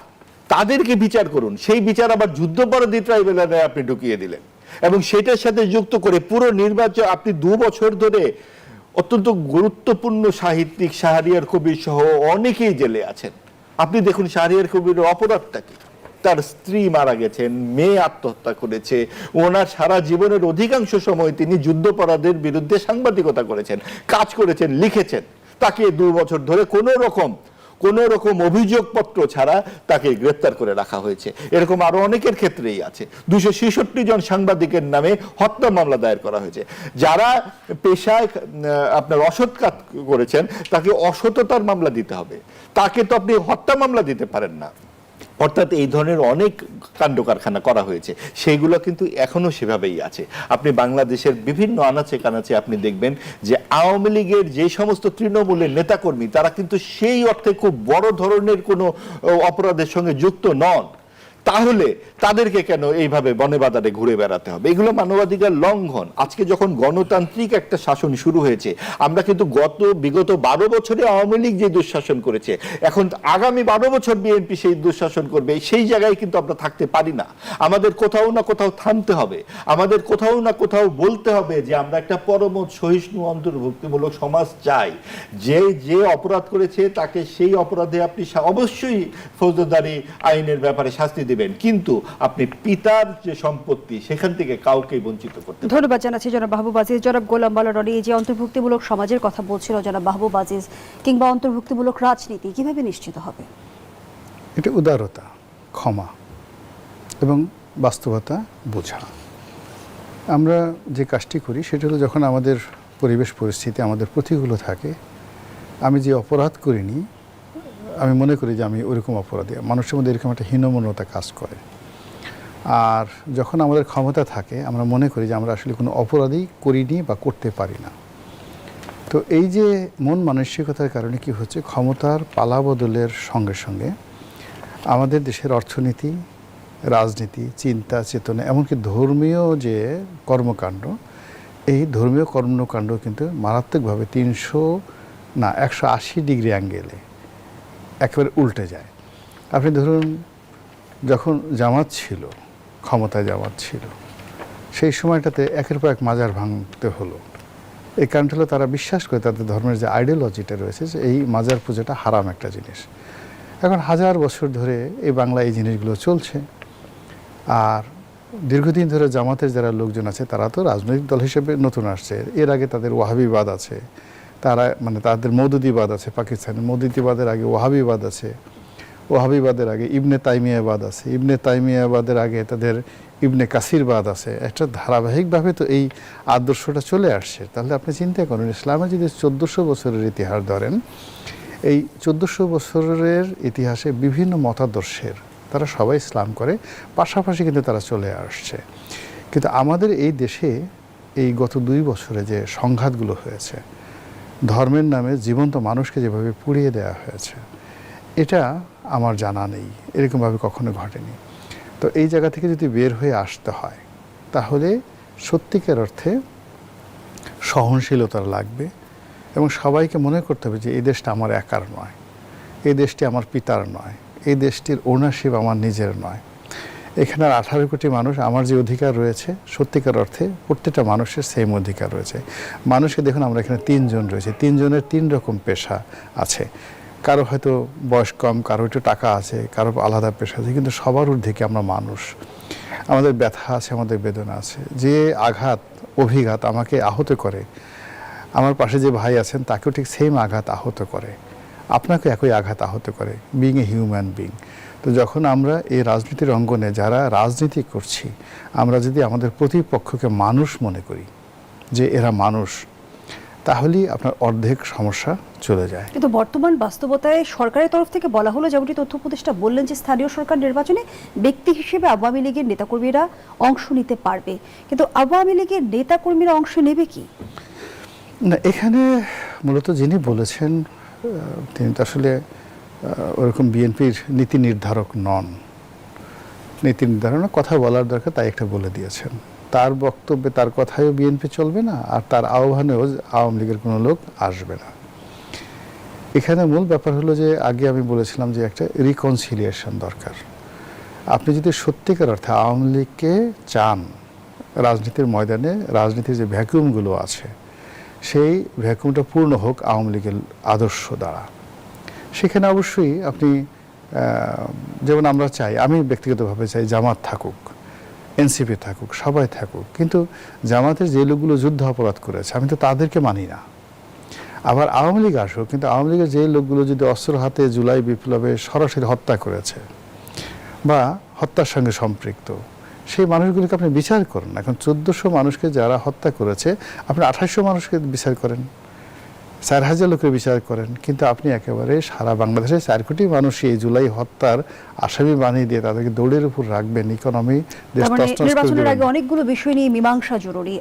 তাদেরকে বিচার করুন, সেই বিচার আবার যুদ্ধপরাধী ট্রাইব্যুনালে আপনি ঢুকিয়ে দিলেন, এবং সেটার সাথে যুক্ত করে পুরো নির্বাচন আপনি 2 বছর ধরে অত্যন্ত গুরুত্বপূর্ণ সাহিত্যিক, শাহরিয়ার কবির সহ অনেকেই জেলে আছেন। আপনি দেখুন শাহরিয়ার কবির অপরাধটা কি? তার স্ত্রী মারা গেছেন, মেয়ে আত্মহত্যা করেছে, ওনার সারা জীবনের অধিকাংশ সময় তিনি যুদ্ধপরাধের বিরুদ্ধে সাংবাদিকতা করেছেন, কাজ করেছেন, লিখেছেন। তাকে 2 বছর ধরে কোনো রকম অভিযোগপত্র ছাড়া তাকে গ্রেফতার করে রাখা হয়েছে। এরকম আরো অনেকের ক্ষেত্রেই আছে। 266 জন সাংবাদিকের নামে হত্যা মামলা দায়ের করা হয়েছে। যারা পেশায় আপনার অসৎ কাজ করেছেন তাকে অসততার মামলা দিতে হবে, তাকে তো আপনি হত্যা মামলা দিতে পারেন না। অর্থাৎ এই ধরনের অনেক কাণ্ড কারখানা করা হয়েছে, সেইগুলো কিন্তু এখনো সেভাবেই আছে। আপনি বাংলাদেশের বিভিন্ন আনাচে কানাচে আপনি দেখবেন যে আওয়ামী লীগের যে সমস্ত তৃণমূলের নেতাকর্মী তারা কিন্তু সেই অর্থে খুব বড় ধরনের কোনো অপরাধের সঙ্গে যুক্ত নন। তাহলে তাদেরকে কেন এইভাবে বনে বাজারে ঘুরে বেড়াতে হবে? এগুলো মানবাধিকার লঙ্ঘন। আজকে যখন গণতান্ত্রিক একটা শাসন শুরু হয়েছে, আমরা কিন্তু বিগত 12 বছরে আওয়ামী লীগ যে দুঃশাসন করেছে, এখন আগামী 12 বছর বিএনপি সেই দুঃশাসন করবে, সেই জায়গায় কিন্তু আমরা থাকতে পারি না। আমাদের কোথাও না কোথাও থামতে হবে, আমাদের কোথাও না কোথাও বলতে হবে যে আমরা একটা পরমত সহিষ্ণু অন্তর্ভুক্তিমূলক সমাজ চাই। যে অপরাধ করেছে তাকে সেই অপরাধে আপনি অবশ্যই ফৌজদারি আইনের ব্যাপারে শাস্তি দেবেন, কিন্তু আপনি পিতার যে সম্পত্তি সেখান থেকে কাউকে বঞ্চিত করতে। ধন্যবাদ জানাচ্ছি জনাব মাহবুব আজিজ। জনাব গোলাম মাওলা রনি, এই যে অন্তর্ভুক্তিমূলক সমাজের কথা বলছিল জনাব মাহবুব আজিজ, কিংবা অন্তর্ভুক্তিমূলক রাজনীতি কিভাবে নিশ্চিত হবে? এটা উদারতা, ক্ষমা এবং বাস্তবতা বোঝা। আমরা যে কাজটি করি সেটা হলো যখন আমাদের পরিবেশ পরিস্থিতি আমাদের প্রতিকূল থাকে, আমি যে অপরাধ করিনি আমি মনে করি যে আমি ওইরকম অপরাধী, মানুষের মধ্যে এরকম একটা হীনমন্যতা কাজ করে। আর যখন আমাদের ক্ষমতা থাকে আমরা মনে করি যে আমরা আসলে কোনো অপরাধী করিনি বা করতে পারি না। তো এই যে মন মানসিকতার কারণে কি হচ্ছে, ক্ষমতার পালা বদলের সঙ্গে সঙ্গে আমাদের দেশের অর্থনীতি, রাজনীতি, চিন্তা চেতনা, এমনকি ধর্মীয় যে কর্মকাণ্ড, এই ধর্মীয় কর্মকাণ্ড কিন্তু মারাত্মকভাবে 180 ডিগ্রি অ্যাঙ্গেলে একেবারে উল্টে যায়। আপনি ধরুন যখন জামাত ছিল, ক্ষমতায় জামাত ছিল, সেই সময়টাতে একের পর এক মাজার ভাঙতে হলো, এই কারণটা হলো তারা বিশ্বাস করে, তাদের ধর্মের যে আইডিওলজিটা রয়েছে যে এই মাজার পূজাটা হারাম একটা জিনিস। এখন হাজার বছর ধরে এই বাংলায় এই জিনিসগুলো চলছে। আর দীর্ঘদিন ধরে জামাতের যারা লোকজন আছে তারা তো রাজনৈতিক দল হিসেবে নতুন আসছে। এর আগে তাদের ওয়াহাবিবাদ আছে, তারা মানে তাদের মওদুদিবাদ আছে, পাকিস্তানের মওদুদিবাদের আগে ওয়াহাবিবাদ আছে, ওয়াহাবিবাদের আগে ইবনে তাইমিয়াবাদ আছে, ইবনে তাইমিয়াবাদের আগে তাদের ইবনে কাসিরবাদ আছে। একটা ধারাবাহিকভাবে তো এই আদর্শটা চলে আসছে। তাহলে আপনি চিন্তা করুন, ইসলামে যদি 1400 বছরের ইতিহাস ধরেন, এই 1400 বছরের ইতিহাসে বিভিন্ন মতাদর্শের তারা সবাই ইসলাম করে, পাশাপাশি কিন্তু তারা চলে আসছে। কিন্তু আমাদের এই দেশে এই গত 2 বছরে যে সংঘাতগুলো হয়েছে, ধর্মের নামে জীবন্ত মানুষকে যেভাবে পুড়িয়ে দেওয়া হয়েছে, এটা আমার জানা নেই, এরকমভাবে কখনো ঘটেনি। তো এই জায়গা থেকে যদি বের হয়ে আসতে হয়, তাহলে সত্যিকার অর্থে সহনশীলতা লাগবে এবং সবাইকে মনে করতে হবে যে এই দেশটা আমার একার নয়, এই দেশটি আমার পিতার নয়, এই দেশটির ওনারশিপ আমার নিজের নয়। এখানে আর 18 কোটি মানুষ, আমার যে অধিকার রয়েছে সত্যিকার অর্থে প্রত্যেকটা মানুষের সেম অধিকার রয়েছে। মানুষকে দেখুন, আমরা এখানে 3 জন রয়েছে, 3 জনের 3 রকম পেশা আছে। কারো হয়তো বয়স কম, কারো একটু টাকা আছে, কারো আলাদা পেশা আছে, কিন্তু সবার ঊর্ধ্বে কি আমরা মানুষ। আমাদের ব্যথা আছে, আমাদের বেদনা আছে। যে আঘাত অভিঘাত আমাকে আহত করে, আমার পাশে যে ভাই আছেন তাকেও ঠিক সেম আঘাত আহত করে, আপনাকে একই আঘাত আহত করে, বিং এ হিউম্যান বিং। তো যখন আমরা এই রাজনীতির অঙ্গনে যারা রাজনীতি করছি, আমরা যদি আমাদের প্রতিপক্ষকে মানুষ মনে করি যে এরা মানুষ, তাহলেই আপনার অর্ধেক সমস্যা চলে যায়। কিন্তু বর্তমান বাস্তবতায় সরকারের তরফ থেকে বলা হলো, যেমনটি তথ্য উপদেষ্টা বললেন, যে স্থানীয় সরকার নির্বাচনে ব্যক্তি হিসেবে আওয়ামী লীগের নেতাকর্মীরা অংশ নিতে পারবে। কিন্তু আওয়ামী লীগের নেতাকর্মীরা অংশ নেবে কি? না, এখানে মূলত যিনি বলেছেন তিনি তো আসলে ওরকম বিএনপির নীতি নির্ধারক নন। নীতি নির্ধারণের কথা বলার দরকার, তাই একটা বলে দিয়েছেন। তার বক্তব্যে তার কথায়ও বিএনপি চলবে না, আর তার আহ্বানেও আওয়ামী লীগের কোনো লোক আসবে না। এখানে মূল ব্যাপার হলো যে আগে আমি বলেছিলাম যে একটা রিকনসিলিয়েশন দরকার। আপনি যদি সত্যিকার অর্থে আওয়ামী লীগকে চান রাজনীতির ময়দানে, রাজনীতির যে ভ্যাকুয়ামগুলো আছে সেই ভ্যাকুয়ামটা পূর্ণ হোক আওয়ামী লীগের আদর্শ দ্বারা, সেখানে অবশ্যই আপনি যেমন আমরা চাই, আমি ব্যক্তিগতভাবে চাই জামাত থাকুক, এনসিপি থাকুক, সবাই থাকুক, কিন্তু জামাতের যে লোকগুলো যুদ্ধ অপরাধ করেছে আমি তো তাদেরকে মানি না। আবার আওয়ামী লীগ আসুক, কিন্তু আওয়ামী লীগের যে লোকগুলো যদি অস্ত্র হাতে জুলাই বিপ্লবে সরাসরি হত্যা করেছে বা হত্যার সঙ্গে সম্পৃক্ত, সেই মানুষগুলোকে আপনি বিচার করুন। এখন 1400 মানুষকে যারা হত্যা করেছে, আপনি 2800 মানুষকে বিচার করেন, 4000 লোকের বিচার করেন, কিন্তু আপনি একেবারে সারা বাংলাদেশে 4 কোটি মানুষই এই জুলাই হত্যার আসামি বানিয়ে দিয়ে তাদেরকে দৌড়ের উপর রাখবেন, ইকোনমি দেশ তছনছ করে নির্বাচনের দিবেন। আগে অনেকগুলো বিষয় নিয়ে মীমাংসা জরুরি।